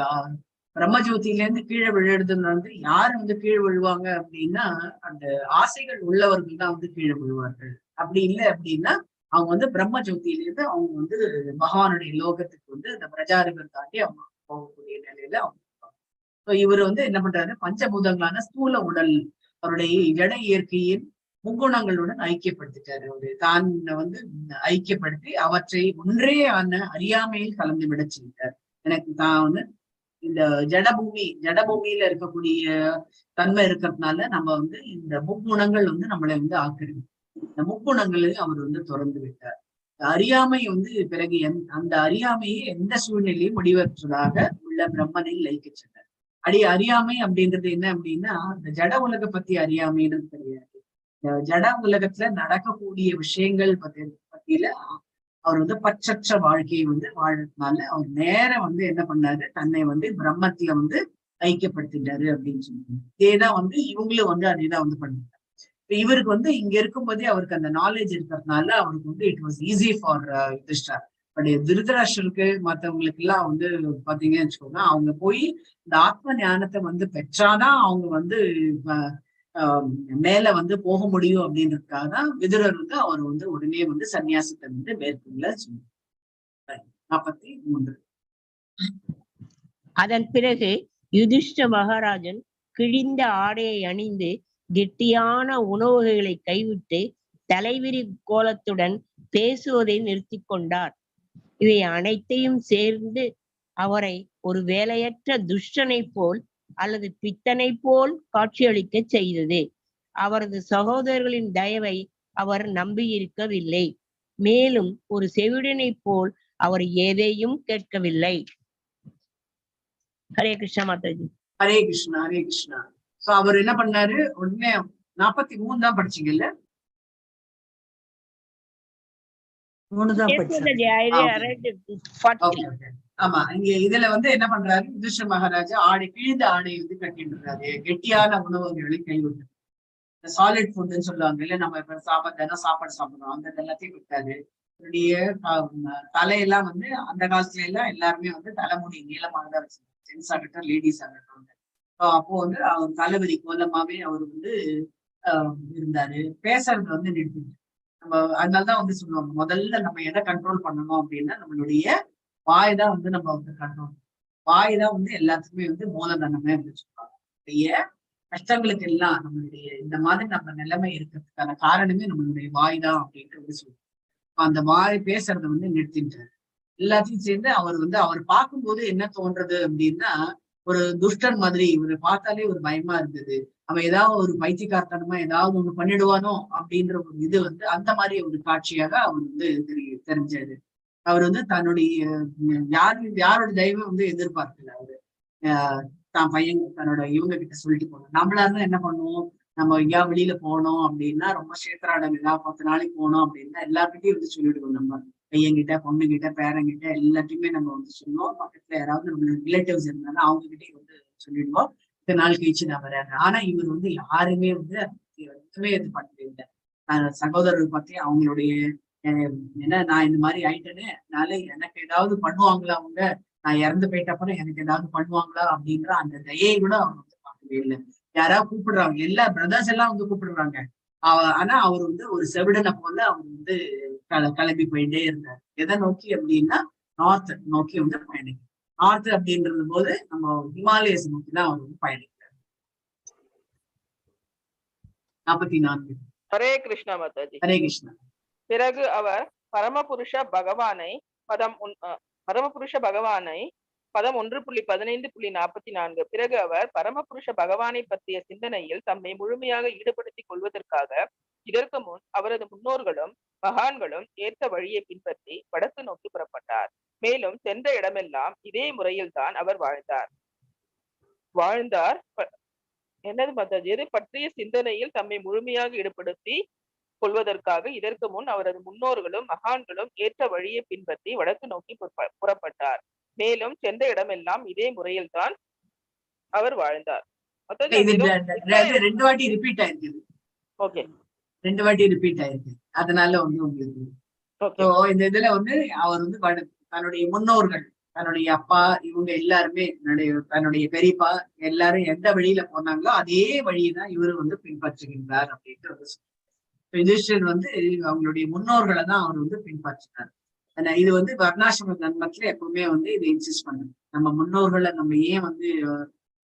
பிரம்மஜோதியில இருந்து கீழே விழுறதுன்னு வந்து யாரு வந்து கீழே விழுவாங்க அப்படின்னா அந்த ஆசைகள் உள்ளவர்கள் தான் வந்து கீழே விழுவார்கள். அப்படி இல்லை அப்படின்னா அவங்க வந்து பிரம்மஜோதியிலிருந்து அவங்க வந்து பகவானுடைய லோகத்துக்கு வந்து அந்த பிரஜாரிகள் தாண்டி அவங்க போகக்கூடிய நிலையில அவங்க. இவர் வந்து என்ன பண்றாரு, பஞ்சபூதங்களான ஸ்தூல உடல் அவருடைய ஜட இயற்கையின் முக்குணங்களுடன் ஐக்கியப்படுத்திட்டாரு. அவரு தான் வந்து ஐக்கியப்படுத்தி அவற்றை ஒன்றே ஆன அறியாமையில் கலந்து விட செய்தார். எனக்கு தான் வந்து இந்த ஜடபூமியில இருக்கக்கூடிய தன்மை இருக்கிறதுனால நம்ம வந்து இந்த முக்குணங்கள் வந்து நம்மளை வந்து ஆக்கிரமி இந்த முக்குணங்களையும் அவர் வந்து திறந்து விட்டார். அறியாமை வந்து பிறகு அந்த அறியாமையை எந்த சூழ்நிலையும் முடிவற்றதாக உள்ள பிரம்மனை லைக்க சொன்னார். அறியாமை அப்படின்றது என்ன அப்படின்னா இந்த ஜட உலக பத்தி அறியாமைன்னு கிடையாது. ஜட உலகத்துல நடக்கக்கூடிய விஷயங்கள் பத்தியில அவர் வந்து பற்றற்ற வாழ்க்கையை வந்து வாழ்றதுனால அவர் நேரம் வந்து என்ன பண்ணாரு, தன்னை வந்து பிரம்மத்துல வந்து ஐக்கியப்படுத்திட்டாரு அப்படின்னு சொல்லுவாங்க. இதேதான் வந்து இவங்களும் வந்து அதேதான் வந்து பண்ணிட்டாங்க. இவருக்கு வந்து இங்க இருக்கும்போதே அவருக்கு அந்த நாலேஜ் இருக்கிறதுனால அவருக்கு வந்து it was easy for Yudhishthir. பட் திருதராஷ்டருக்கு மற்றவங்களுக்கு எல்லாம் வந்து பாத்தீங்கன்னு வச்சுக்கோங்க, அவங்க போய் இந்த ஆத்ம ஞானத்தை வந்து பெற்றாதான் அவங்க வந்து மேல வந்து போக முடியும் அப்படின்றதுக்காக தான் விதுரர் வந்து அவர் வந்து உடனே வந்து சன்னியாசத்தை வந்து மேற்கொள்ள சொன்னார். 43. அதன் பிறகு யுதிஷ்ட மகாராஜன் கிழிந்த ஆடையை அணிந்து கெட்டியான உணவுகளை கைவிட்டு தலைவிரி கோலத்துடன் பேசுவதை நிறுத்தி கொண்டார். இவை அனைத்தையும் சேர்ந்து அவரை ஒரு வேலையற்ற துஷ்டனை போல் அல்லது பித்தனை போல் காட்சியளிக்க செய்தது. அவரது சகோதரர்களின் தயவை அவர் நம்பியிருக்கவில்லை. மேலும் ஒரு செவிடனை போல் அவர் எதையும் கேட்கவில்லை. ஹரே கிருஷ்ணா மாதாஜி. ஹரே கிருஷ்ணா. ஹரே கிருஷ்ணா. சோ அவர் என்ன பண்ணாரு, உடனே 43 தான் படிச்சீங்கல்ல? 3 தான் படிச்சேன். ஆமா, இங்க இதுல வந்து என்ன பண்றாரு, யுதிஷ்ட மகாராஜா கிழிந்த ஆடையை வந்து கட்டின்றாரு. கெட்டியான உணவுகளை கைவிட்டு சாலிட் ஃபுட்ன்னு சொல்லுவாங்க இல்ல, நம்ம இப்ப சாப்பாடு சாப்பிடுறோம் அந்த எல்லாத்தையும் விட்டாரு. அவருடைய தலையெல்லாம் வந்து அந்த காலத்துல எல்லாம் எல்லாருமே வந்து தலைமுடி நீளமாக தான் வச்சிருந்தாங்க, ஜென்ஸ் ஆகட்டும் லேடிஸ் ஆகட்டும். அப்போ வந்து அவர் தலைவரி கோலமாவே அவர் வந்து இருந்தாரு. பேசுறது வந்து நிறுத்திட்டு நம்ம அதனாலதான் வந்து சொல்லுவாங்க, முதல்ல நம்ம எதை கண்ட்ரோல் பண்ணணும் அப்படின்னா நம்மளுடைய வாய் தான் வந்து நம்ம வந்து கண்ட்ரோல். வாய் தான் வந்து எல்லாத்துக்குமே வந்து மூலதனமே வந்து சொல்லுவாங்க. கஷ்டங்களுக்கு எல்லாம் நம்மளுடைய இந்த மாதிரி நம்ம நிலைமை இருக்கிறதுக்கான காரணமே நம்மளுடைய வாய் தான் அப்படின்ட்டு வந்து சொல்லுவாங்க. அந்த வாய் பேசுறதை வந்து நிறுத்திட்டாரு. எல்லாத்தையும் சேர்ந்து அவர் பார்க்கும்போது என்ன தோன்றது அப்படின்னா, ஒரு துஷ்டன் மாதிரி இவரை பார்த்தாலே ஒரு பயமா இருந்தது. அவன் ஏதாவது ஒரு பைத்தியக்காரத்தனமா ஏதாவது ஒண்ணு பண்ணிடுவானோ அப்படின்ற ஒரு இது வந்து அந்த மாதிரி ஒரு காட்சியாக அவர் வந்து தெரிஞ்சாரு. அவர் வந்து தன்னுடைய யாரோட தெய்வம் வந்து எதிர்பார்க்கல. அவரு தான் பையன் தன்னோட இவங்க கிட்ட சொல்லிட்டு போனோம். நம்மளா இருந்தா என்ன பண்ணுவோம், நம்ம எங்கேயா வெளியில போனோம் அப்படின்னா ரொம்ப சேத்திராடம் ஏதாவது 10 நாளைக்கு போனோம் அப்படின்னா எல்லார்கிட்டையும் வந்து சொல்லிடுவோம். நம்ம பையன்கிட்ட பொண்ணுகிட்ட பேரங்கிட்ட எல்லாத்தையுமே நம்ம வந்து சொல்லுவோம். பக்கத்துல யாராவது நம்ம ரிலேட்டிவ்ஸ் இருந்தாலும் அவங்க கிட்டையும் வந்து சொல்லிடுவோம், 10 நாள் கழிச்சு நான் வரேன். ஆனா இவர் வந்து யாருமே வந்து எதுவுமே இது பண்ணவே இல்லை. சகோதரர்கள் பத்தி அவங்களுடைய என்ன நான் இந்த மாதிரி ஆயிட்டேன்னு எனக்கு ஏதாவது பண்ணுவாங்களா அவங்க, நான் இறந்து போயிட்ட அப்புறம் எனக்கு ஏதாவது பண்ணுவாங்களா அப்படின்ற அந்த தயையை கூட அவங்க வந்து பார்க்கவே இல்லை. யாராவது கூப்பிடுறாங்க, எல்லா பிரதர்ஸ் எல்லாம் வந்து கூப்பிடுறாங்க. ஆனா அவர் வந்து ஒரு செவிடனை போல அவர் வந்து கிளம்பி போயிட்டே இருந்தார். எதை நோக்கி அப்படின்னா நார்த் நோக்கி வந்து பயணிக்கிறார். நார்த் அப்படின்றது போது நம்ம ஹிமாலயஸ் நோக்கி தான் அவர் வந்து பயணிக்கிறார். 44. ஹரே கிருஷ்ணா மாதாஜி. ஹரே கிருஷ்ணா. பிறகு அவர் பரமபுருஷ பகவானை பதம் 1.15.44. பிறகு அவர் பரமபுருஷ பகவானை பற்றிய சிந்தனையில் தம்மை முழுமையாக ஈடுபடுத்திக் கொள்வதற்காக இதற்கு முன் அவரது முன்னோர்களும் மகான்களும் ஏற்ற வழியை பின்பற்றி வடக்கு நோக்கி புறப்பட்டார். மேலும் சென்ற இடமெல்லாம் இதே முறையில் தான் அவர் வாழ்ந்தார். என்னது மாதாஜி? எது பற்றிய சிந்தனையில் தம்மை முழுமையாக ஈடுபடுத்தி கொள்வதற்காக இதற்கு முன் அவரது முன்னோர்களும் மகான்களும் ஏற்ற வழியை பின்பற்றி வடக்கு நோக்கி புறப்பட்டார். மேலும் சென்ற இடமெல்லாம் இதே முறையில் தான் அவர் வாழ்ந்தார். ரெண்டு வாட்டி ரிப்பீட் ஆயிருக்கு. ஓகே, ரெண்டு வாட்டி ரிப்பீட் ஆயிருக்கு. அதனால வந்து உங்களுக்கு இந்த இதுல வந்து அவர் வந்து தன்னுடைய முன்னோர்கள், தன்னுடைய அப்பா, இவங்க எல்லாருமே தன்னுடைய பெரியப்பா எல்லாரும் எந்த வழியில போனாங்களோ அதே வழியைதான் இவரு வந்து பின்பற்றுகின்றார் அப்படின்ட்டு வந்து யுதிஷ்டர் வந்து அவங்களுடைய முன்னோர்களை தான் அவர் வந்து பின்பற்றினார். இது வந்து வர்ணாசிரம தர்மத்துல எப்பவுமே வந்து இதை இன்சிஸ்ட் பண்ணுது. நம்ம முன்னோர்களை நம்ம ஏன் வந்து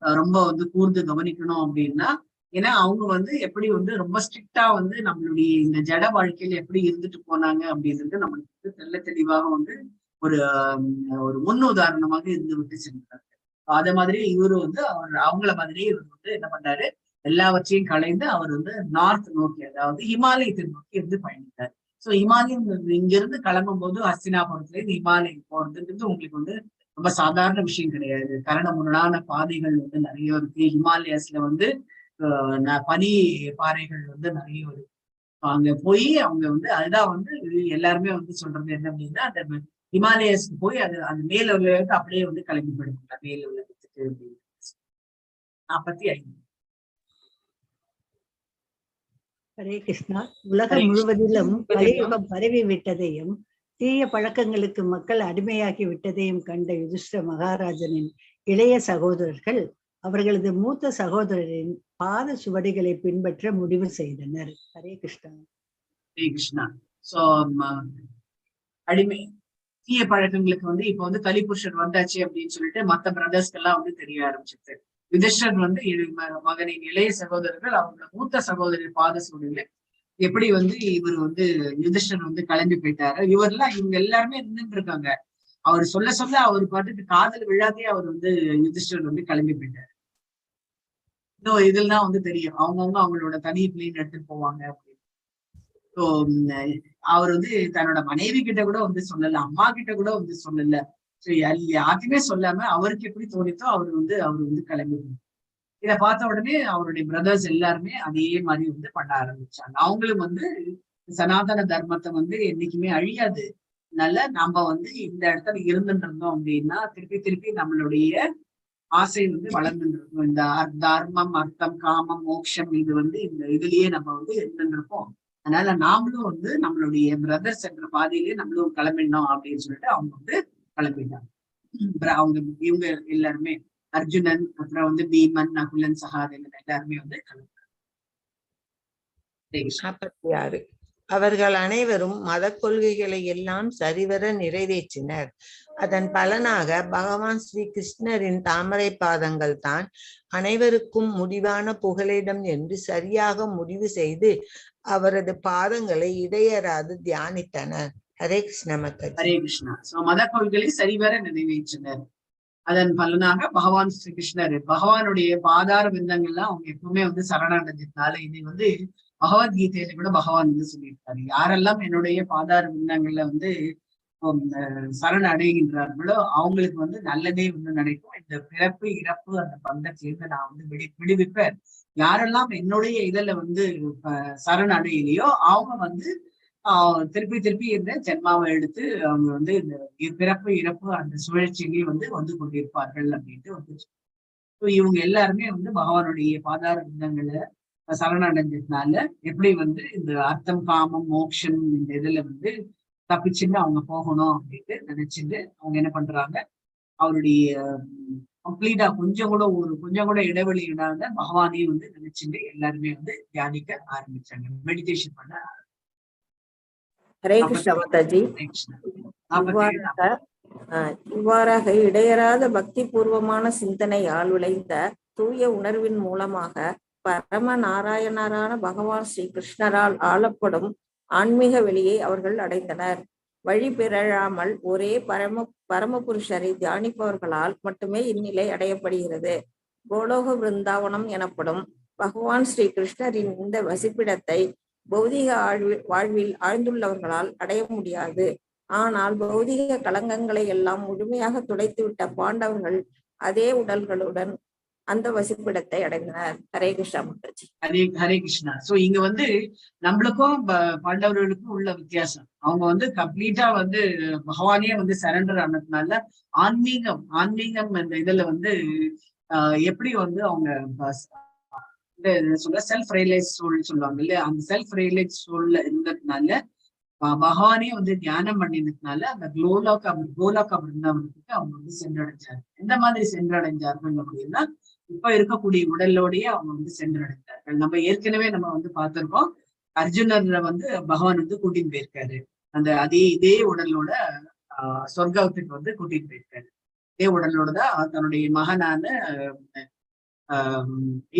ரொம்ப வந்து கூர்ந்து கவனிக்கணும் அப்படின்னா, ஏன்னா அவங்க வந்து எப்படி வந்து ரொம்ப ஸ்ட்ரிக்டா வந்து நம்மளுடைய இந்த ஜட வாழ்க்கையில எப்படி இருந்துட்டு போனாங்க அப்படின்றது நம்மளுக்கு தெல்ல தெளிவாக வந்து ஒரு முன் உதாரணமாக இருந்து விட்டு சென்றாரு. அதே மாதிரி இவரு வந்து அவங்கள மாதிரியே இவர் வந்து என்ன பண்றாரு, எல்லாவற்றையும் கலைந்து அவர் வந்து நார்த் நோக்கி, அதாவது ஹிமாலயத்தை நோக்கி வந்து பயணித்தார். சோ ஹிமாலயம் இங்க இருந்து கிளம்பும் போது ஹஸ்தினாபுரத்துல இருந்து ஹிமாலயம் போறதுன்றது உங்களுக்கு வந்து ரொம்ப சாதாரண விஷயம் கிடையாது. கரடுமுரடான பாதைகள் வந்து நிறைய இருக்கு. ஹிமாலயஸ்ல வந்து பனி பாறைகள் வந்து நிறைய இருக்கு. அங்க போய் அவங்க வந்து அதுதான் வந்து எல்லாருமே வந்து சொல்றது என்ன அப்படின்னா, அந்த ஹிமாலயஸ்க்கு போய் அந்த மேல உலகத்துக்கு அப்படியே வந்து கிளம்பி போயிடுவாங்க. மேல உலகத்துக்கு அப்படின்னு 45. ஹரே கிருஷ்ணா. உலகம் முழுவதிலும் கலியுகம் பரவி விட்டதையும் தீய பழக்கங்களுக்கு மக்கள் அடிமையாகி விட்டதையும் கண்ட யுதிஷ்ட மகாராஜனின் இளைய சகோதரர்கள் அவர்களது மூத்த சகோதரரின் பாத சுவடிகளை பின்பற்ற முடிவு செய்தனர். ஹரே கிருஷ்ணா. ஹரே கிருஷ்ணா. சோ அடிமை தீய பழக்கங்களுக்கு வந்து இப்ப வந்து கலிபுருஷன் வந்தாச்சு அப்படின்னு சொல்லிட்டு மத்த பிரதர்ஸ்க்கு எல்லாம் வந்து தெரிய ஆரம்பிச்சிருச்சு. யுதிஷ்டர் வந்து மகனின் இளைய சகோதரர்கள் அவங்களோட மூத்த சகோதரர் பாத சூழல எப்படி வந்து இவர் வந்து யுதிஷ்டர் வந்து கிளம்பி போயிட்டாரு. இவங்க எல்லாருமே நின்று இருக்காங்க. அவர் சொல்ல சொல்ல அவர் பாட்டுக்கு காதல் விழாதே அவர் வந்து யுதிஷ்டர் வந்து கிளம்பி போயிட்டாரு. இன்னும் இதெல்லாம் வந்து தெரியும், அவங்கவுங்க அவங்களோட தனி பிளேன் எடுத்துட்டு போவாங்க அப்படின்னு. ஸோ அவர் வந்து தன்னோட மனைவி கிட்ட கூட வந்து சொல்லல, அம்மா கிட்ட கூட வந்து சொல்லல. யாருக்குமே சொல்லாம அவருக்கு எப்படி தோணித்தோ அவர் வந்து கிளம்பி. இதை பார்த்த உடனே அவருடைய பிரதர்ஸ் எல்லாருமே அதே மாதிரி வந்து பண்ண ஆரம்பிச்சாங்க. அவங்களும் வந்து சனாதன தர்மத்தை வந்து என்னைக்குமே அழியாது. அதனால நம்ம வந்து இந்த இடத்துல இருந்துட்டு இருந்தோம் அப்படின்னா திருப்பி திருப்பி நம்மளுடைய ஆசை வந்து வளர்ந்துட்டு இருக்கும். இந்த தர்மம், அர்த்தம், காமம், மோட்சம் இது வந்து இந்த இதுலயே நம்ம வந்து இருந்துட்டு இருப்போம். அதனால நாமளும் வந்து நம்மளுடைய பிரதர்ஸ் என்ற பாதையிலேயே நம்மளும் கிளம்பிடணும் அப்படின்னு சொல்லிட்டு அவங்க வந்து கிளம்பிட்டாங்க. இவங்க எல்லாருமே அர்ஜுனன், அப்புறம் வந்து பீமன், நகுலன், சகாதேவன் எல்லாருமே வந்து கிளம்பிட்டாங்க. 46. அவர்கள் அனைவரும் மத கொள்கைகளை எல்லாம் சரிவர நிறைவேற்றினர். அதன் பலனாக பகவான் ஸ்ரீ கிருஷ்ணரின் தாமரை பாதங்கள் தான் அனைவருக்கும் முடிவான புகலிடம் என்று சரியாக முடிவு செய்து அவரது பாதங்களை இடையறாது தியானித்தனர். ஹரே கிருஷ்ண மத்தாஜி. ஹரே கிருஷ்ணா. மத கொள்கைகளை சரிவர நிறைவேற்றினர். அதன் பலனாக பகவான் ஸ்ரீ கிருஷ்ணர் பகவானுடைய பாதார விந்தங்கள்லாம் அவங்க எப்பவுமே வந்து சரணடைஞ்சதுனால இதை வந்து பகவத்கீதையில கூட பகவான் வந்து சொல்லியிருக்காரு, யாரெல்லாம் என்னுடைய பாதார விந்தங்கள்ல வந்து சரண அடைகின்றார்களோ அவங்களுக்கு வந்து நல்லதே வந்து நடக்கும். இந்த பிறப்பு இறப்பு அந்த பந்தத்திலிருந்து நான் வந்து விடுவிப்பேன். யாரெல்லாம் என்னுடைய இதுல வந்து சரண அடையிலையோ அவங்க வந்து திருப்பி திருப்பி இந்த ஜென்மாவை எடுத்து அவங்க வந்து இந்த பிறப்பு இறப்பு அந்த சுழற்சியிலேயே வந்து கொண்டிருப்பார்கள் அப்படின்ட்டு வந்து இவங்க எல்லாருமே வந்து பகவானுடைய பாதார விந்தங்களை சரணடைஞ்சதுனால எப்படி வந்து இந்த அர்த்தம் காமம் மோட்சம் இந்த இதுல வந்து தப்பிச்சுன்னு அவங்க போகணும் அப்படின்னு நினைச்சிட்டு அவங்க என்ன பண்றாங்க, அவருடைய கம்ப்ளீட்டா கொஞ்சம் கூட இடைவெளி இடாத பகவானையும் வந்து நினைச்சுட்டு எல்லாருமே வந்து தியானிக்க ஆரம்பிச்சாங்க, மெடிடேஷன் பண்ண. ஹரே கிருஷ்ண மாதாஜி. இவ்வாறாக இடையறாத பக்தி பூர்வமான சிந்தனையால் விளைந்த தூய உணர்வின் மூலமாக பரம நாராயணரான பகவான் ஸ்ரீ கிருஷ்ணரால் ஆளப்படும் ஆன்மீக வெளியை அவர்கள் அடைந்தனர். வழி பிறழாமல் ஒரே பரமபுருஷரை தியானிப்பவர்களால் மட்டுமே இந்நிலை அடையப்படுகிறது. கோலோக பிருந்தாவனம் எனப்படும் பகவான் ஸ்ரீ கிருஷ்ணரின் இந்த வசிப்பிடத்தை பௌதிக வாழ்வில் ஆழ்ந்துள்ளவர்களால் அடைய முடியாது. ஆனால் பௌதிக களங்கங்களை எல்லாம் முழுமையாக துடைத்துவிட்ட பாண்டவர்கள் அதே உடல்களுடன் அந்த வசிப்பிடத்தை அடைந்தனர். ஹரே கிருஷ்ணா மாதாஜி. ஹரே கிருஷ்ணா. சோ இங்க வந்து நம்மளுக்கும் பாண்டவர்களுக்கும் உள்ள வித்தியாசம், அவங்க வந்து கம்ப்ளீட்டா வந்து பகவானே வந்து சரண்டர் ஆனதுனால ஆன்மீகம் அந்த இதுல வந்து எப்படி வந்து அவங்க சொல்ல செல்ஃப் ரியலைஸ் சோல் சொல்லுவாங்க இல்லையா, அந்த செல்ஃப் ரியலைஸ் சோல்ல இருந்ததுனால பகவானே வந்து தியானம் பண்ணினதுனால அந்த கோலோக பிருந்தாவனத்துக்கு அவங்க வந்து சென்றடைஞ்சாங்க. எந்த மாதிரி சென்றடைஞ்சார்கள் அப்படின்னா, இப்ப இருக்கக்கூடிய உடலோடய அவங்க வந்து சென்றடைந்தார்கள். நம்ம ஏற்கனவே வந்து பார்த்திருக்கோம், அர்ஜுனர்ல வந்து பகவான் வந்து கூட்டிட்டு போயிருக்காரு, அந்த இதே உடலோட சொர்க்கத்துக்கு வந்து கூட்டிட்டு போயிருக்காரு. இதே உடலோட தான் தன்னுடைய மகனான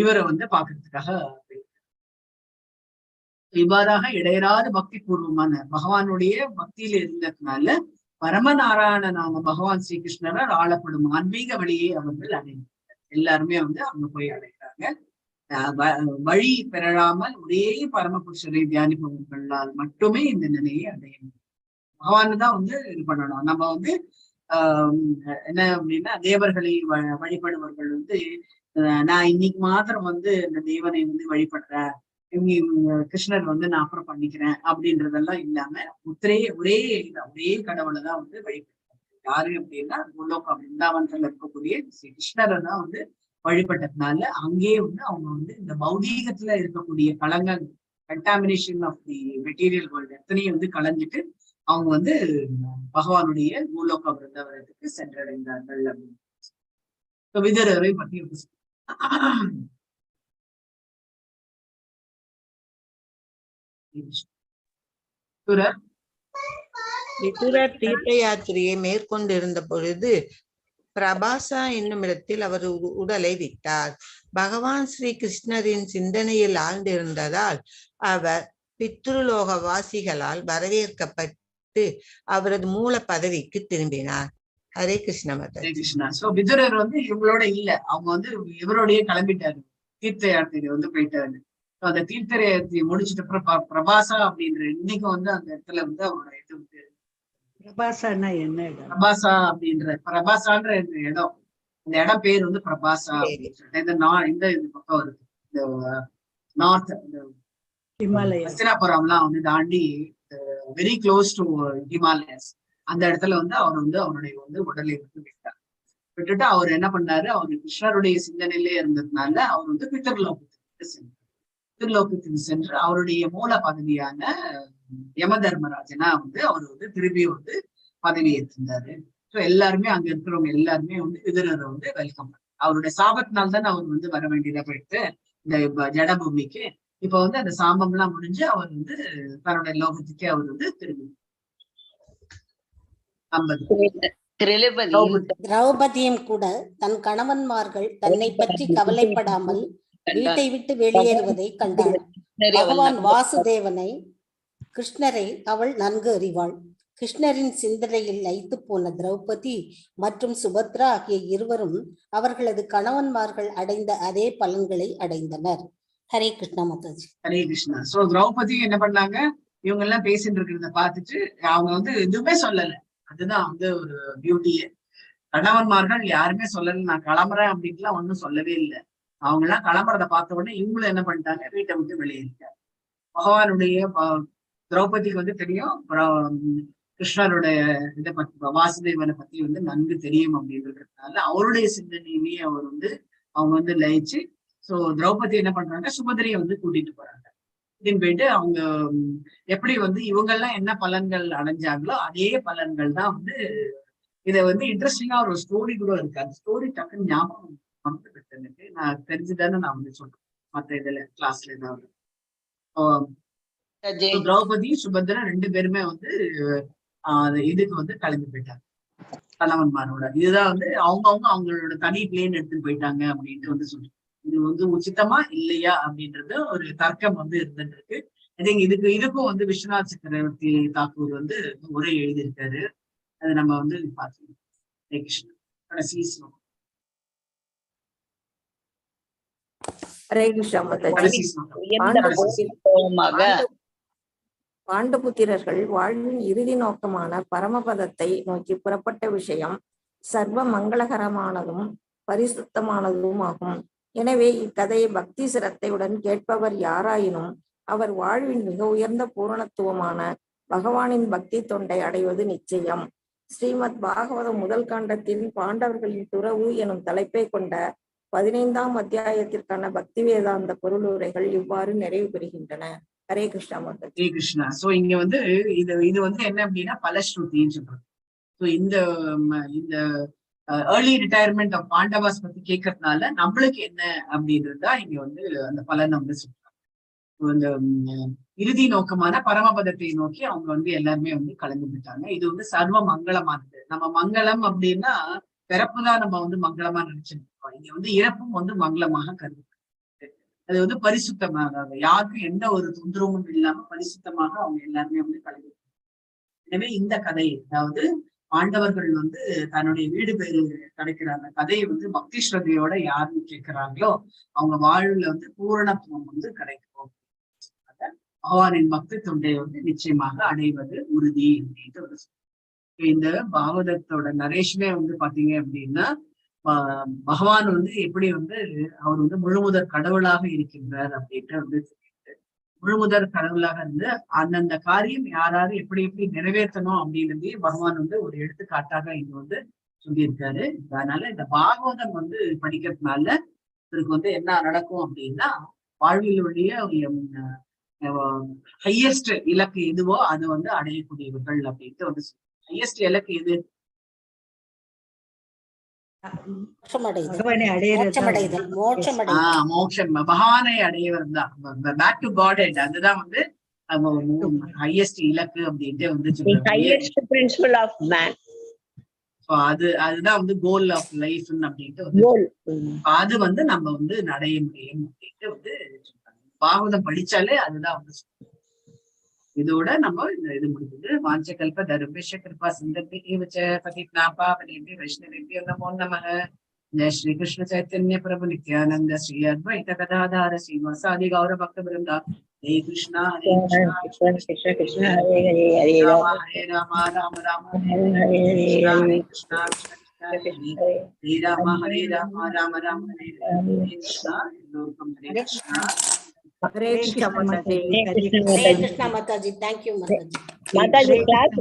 இவரை வந்து பாக்குறதுக்காக. இவ்வாறாக இடையராத பக்தி பூர்வமான பகவானுடைய பக்தியில இருந்ததுனால பரமநாராயணனான பகவான் ஸ்ரீகிருஷ்ணரால் ஆளப்படும் ஆன்மீக வழியை அவர்கள் அடைந்தார். எல்லாருமே வந்து அவங்க போய் அடைகிறாங்க. வழி பெறாமல் ஒரே பரமபுருஷரை தியானிப்பவர்களால் மட்டுமே இந்த நிலையை அடையணும். பகவானு தான் வந்து இது பண்ணணும். நம்ம வந்து என்ன அப்படின்னா, தேவர்களை வழிபடுவர்கள் வந்து நான் இன்னைக்கு மாத்திரம் வந்து இந்த தேவனை வந்து வழிபடுறேன், கிருஷ்ணர் வந்து நான் அப்புறம் பண்ணிக்கிறேன் அப்படின்றதெல்லாம் இல்லாம ஒரே கடவுளை தான் வந்து வழிபடுறாங்க. யாரு அப்படின்னா கோலோக பிருந்தாவனத்துல இருக்கக்கூடிய ஸ்ரீ கிருஷ்ணரை தான் வந்து வழிபட்டதுனால அங்கேயே வந்து அவங்க வந்து இந்த பௌதீகத்துல இருக்கக்கூடிய களங்கள், contamination of the material world எத்தனையும் வந்து கலைஞ்சிட்டு அவங்க வந்து பகவானுடைய கோலோக பிருந்தாவனத்துக்கு சென்றடைந்தார்கள் அப்படின்னு விதுரரை பத்தி விதுரர் தீர்த்த யாத்திரையை மேற்கொண்டிருந்த பொழுது பிரபாசா என்னும் இடத்தில் அவர் உடலை விட்டார். பகவான் ஸ்ரீ கிருஷ்ணரின் சிந்தனையில் ஆழ்ந்திருந்ததால் அவர் பித்ருலோக வாசிகளால் வரவேற்கப்பட்டு அவரது மூல பதவிக்கு திரும்பினார். ஹரே கிருஷ்ணா மாதா. கிருஷ்ணா. சோ விதுரர் வந்து இவங்களோட இல்ல, அவங்க வந்து இவரோடய கிளம்பிட்டாரு, தீர்த்த யாத்திரை வந்து போயிட்டாரு. அந்த தீர்த்த யாத்திரையை முடிச்சிட்டு பிரபாசா அப்படின்ற இன்னைக்கு வந்து அந்த இடத்துல வந்து அவரோட இது வந்து பிரபாசான்னா என்ன இடம்? பிரபாசான்ற இடம், இந்த இடம் பேர் வந்து பிரபாசா அப்படின்னு சொல்லிட்டு இந்த பக்கம் வருது, இந்த நார்த் ஹிமாலயா ஹஸ்தினாபுரம்லாம் வந்து தாண்டி வெரி க்ளோஸ் டு ஹிமாலயஸ். அந்த இடத்துல வந்து அவர் வந்து அவருடைய வந்து உடலை வந்து விட்டுட்டு அவர் என்ன பண்ணாரு, அவர் கிருஷ்ணருடைய சிந்தனையிலே இருந்ததுனால அவர் வந்து பித்ருலோகத்துக்கு சென்று அவருடைய மூல பதவியான யம தர்மராஜனா வந்து அவர் வந்து திரும்பி வந்து பதவி ஏற்றிருந்தாரு. ஸோ எல்லாருமே அங்க இருக்கிறவங்க எல்லாருமே வந்து விதுரரை வந்து வெல்கம் பண்ணாரு. அவருடைய சாபத்தினால்தான் தான் அவர் வந்து வர வேண்டியதா போயிட்டு இந்த ஜடபூமிக்கு. இப்ப வந்து அந்த சாபம் எல்லாம் முடிஞ்சு அவர் வந்து தன்னுடைய லோகத்துக்கே அவர் வந்து திரும்பி. திரௌபதியும் கூட தன் கணவன்மார்கள் தன்னை பற்றி கவலைப்படாமல் வீட்டை விட்டு வெளியேறுவதை கண்டாள். பகவான் வாசுதேவனை கிருஷ்ணரை அவள் நன்கு அறிவாள். கிருஷ்ணரின் சிந்தனையில் லயித்து போன திரௌபதி மற்றும் சுபத்ரா ஆகிய இருவரும் அவர்களது கணவன்மார்கள் அடைந்த அதே பலன்களை அடைந்தனர். ஹரே கிருஷ்ணா மாதாஜி. ஹரே கிருஷ்ணா. சோ திரௌபதி என்ன பண்ணாங்க, இவங்க எல்லாம் பேசிட்டு இருக்கிறத பார்த்துட்டு அவங்க வந்து எதுவுமே சொல்லல. அதுதான் வந்து ஒரு பியூட்டியே. கணவன்மார்கள் யாருமே சொல்லல, நான் கிளம்புறேன் அப்படின்ட்டுலாம் ஒன்னும் சொல்லவே இல்லை. அவங்க எல்லாம் கிளம்புறத பார்த்த உடனே இவங்களும் என்ன பண்ணிட்டாங்க, வீட்டை விட்டு வெளியேறிட்டாங்க. பகவானுடைய திரௌபதிக்கு வந்து தெரியும் கிருஷ்ணருடைய இதை பத்தி, வாசுதேவனை பத்தி வந்து நன்கு தெரியும் அப்படின்றதுனால அவருடைய சிந்தனையிலேயே அவர் வந்து அவங்க வந்து லயிச்சு சோ திரௌபதி என்ன பண்றாங்க, சுபதிரியை வந்து கூட்டிட்டு போறாங்க. அப்படின்னு போயிட்டு அவங்க எப்படி வந்து இவங்க எல்லாம் என்ன பலன்கள் அடைஞ்சாங்களோ அதே பலன்கள் தான் வந்து. இதை வந்து இன்ட்ரெஸ்டிங்கா ஒரு ஸ்டோரி கூட இருக்கு. அந்த ஸ்டோரி டக்குன்னு ஞாபகம் வந்துட்டு எனக்கு, நான் தெரிஞ்சுதானே நான் வந்து சொல்றேன் மத்த இதுல கிளாஸ்ல ஏதாவது. திரௌபதி சுபத்ரா 2 பேருமே வந்து இதுக்கு வந்து கலந்து போயிட்டாங்க கணவன்மாரோட. இதுதான் வந்து அவங்களோட தனி பிளேன் எடுத்துட்டு போயிட்டாங்க அப்படின்ட்டு வந்து சொல்றேன். இது வந்து உச்சிதமா இல்லையா அப்படின்றது ஒரு தர்க்கம் வந்து இருந்துட்டு இருக்கு. ஐ திங்க் இதுக்கும் வந்து விஸ்வநாத் சக்கரவர்த்தி தாக்கூர் வந்து உரை எழுதியிருக்காரு. அதை நம்ம வந்து பார்த்துக்கணும். கடைசி ஸ்லோகம். ஹரே கிருஷ்ணா மாதாஜி. பாண்டபுத்திரர்கள் வாழ்வின் இறுதி நோக்கமான பரமபதத்தை நோக்கி புறப்பட்ட விஷயம் சர்வ மங்களகரமானதும் பரிசுத்தமானதும் ஆகும். எனவே இக்கதையை பக்தி சிரத்தையுடன் கேட்பவர் யாராயினும் அவர் வாழ்வின் மிக உயர்ந்த பூரணத்துவமான பகவானின் பக்தி தொண்டை அடைவது நிச்சயம். ஸ்ரீமத் பாகவதம் முதல் காண்டத்தின் பாண்டவர்களின் துறவு எனும் தலைப்பை கொண்ட 15ஆம் அத்தியாயத்திற்கான பக்தி வேதாந்த பொருளுரைகள் இவ்வாறு நிறைவு பெறுகின்றன. ஹரே கிருஷ்ணா மாதாஜி. ஹரே கிருஷ்ணா. சோ இங்க வந்து இது வந்து என்ன அப்படின்னா பலஸ்ருதின்னு சொல்றது. ஸோ இந்த ஏர்லி ரிட்டையர்மெண்ட் ஆஃப் பாண்டவாஸ் பத்தி கேட்கறதுனால நம்மளுக்கு என்ன அப்படின்றதுதான் இங்க வந்து அந்த பலன் வந்து சொல்றாங்க. இந்த இறுதி நோக்கமான பரமபதத்தை நோக்கி அவங்க வந்து எல்லாருமே வந்து கலந்து விட்டாங்க. இது வந்து சர்வ மங்களமானது. நம்ம மங்களம் அப்படின்னா பிறப்புதான் நம்ம வந்து மங்களமா நினைச்சிருக்கோம். இங்க வந்து இறப்பும் வந்து மங்களமாக கருது. அது வந்து பரிசுத்தமாக யாருக்கும் எந்த ஒரு தொந்தரவும் இல்லாம பரிசுத்தமாக அவங்க எல்லாருமே வந்து கலந்து. எனவே இந்த கதை, அதாவது பாண்டவர்கள் வந்து தன்னுடைய வீடு பேரு கிடைக்கிற அந்த கதையை வந்து பக்தி ஸ்ரத்தையோட யாருன்னு கேட்கிறாங்களோ அவங்க வாழ்வுல வந்து பூரணத்துவம் வந்து கிடைக்கும். பகவானின் பக்தி தொண்டையை வந்து நிச்சயமாக அடைவது உறுதி அப்படின்ட்டு. இந்த பாகவதத்தோட நரேஷனே வந்து பாத்தீங்க அப்படின்னா பகவான் வந்து எப்படி வந்து அவர் வந்து முழுமுதற் கடவுளாக இருக்கின்றார் அப்படின்ட்டு வந்து முழுமுதற் கடவுளாக இருந்து அந்தந்த காரியம் யாராரு எப்படி எப்படி நிறைவேற்றணும் அப்படின்றதே பகவான் வந்து ஒரு எடுத்துக்காட்டாக இங்க வந்து சொல்லியிருக்காரு. அதனால இந்த பாகவதம் வந்து படிக்கிறதுனால இவருக்கு வந்து என்ன நடக்கும் அப்படின்னா வாழ்விலுடைய ஹையஸ்ட் இலக்கு எதுவோ அது வந்து அடையக்கூடியவர்கள் அப்படின்ட்டு வந்து ஹையஸ்ட் இலக்கு எது? மோட்சம், பகவானை அடையவர் தான். பேக் டு காட் ஹெட், அதுதான் வந்து ஹையஸ்ட் இலக்கு அப்படின்ட்டு வந்து அதுதான் வந்து கோல் ஆஃப் லைஃப் அப்படின்ட்டு அது வந்து நம்ம வந்து அடைய முடியும் அப்படின்ட்டு வந்து பாகவதம் படிச்சாலே அதுதான் வந்து. இதோட நம்ம இந்த இது முடிஞ்சது. வாஞ்சகல்ப தருபேஷ கிருபா சிந்தே பதிக்னாபா பனேபி வைஷ்ணவேபி நமோ நமः. जय श्री कृष्ण चैतन्य प्रभु नित्यानंद श्री अद्वैत गदाधर श्रीवासादि गौर भक्त वृंदा. हरे कृष्णा कृष्ण कृष्ण हरे हरे हरे राम राम राम हरे कृष्णा हरे राम राम राम हरे कृष्णा. हरे Krishna. Hare Krishna Mataji. Thank you Mataji. Mataji class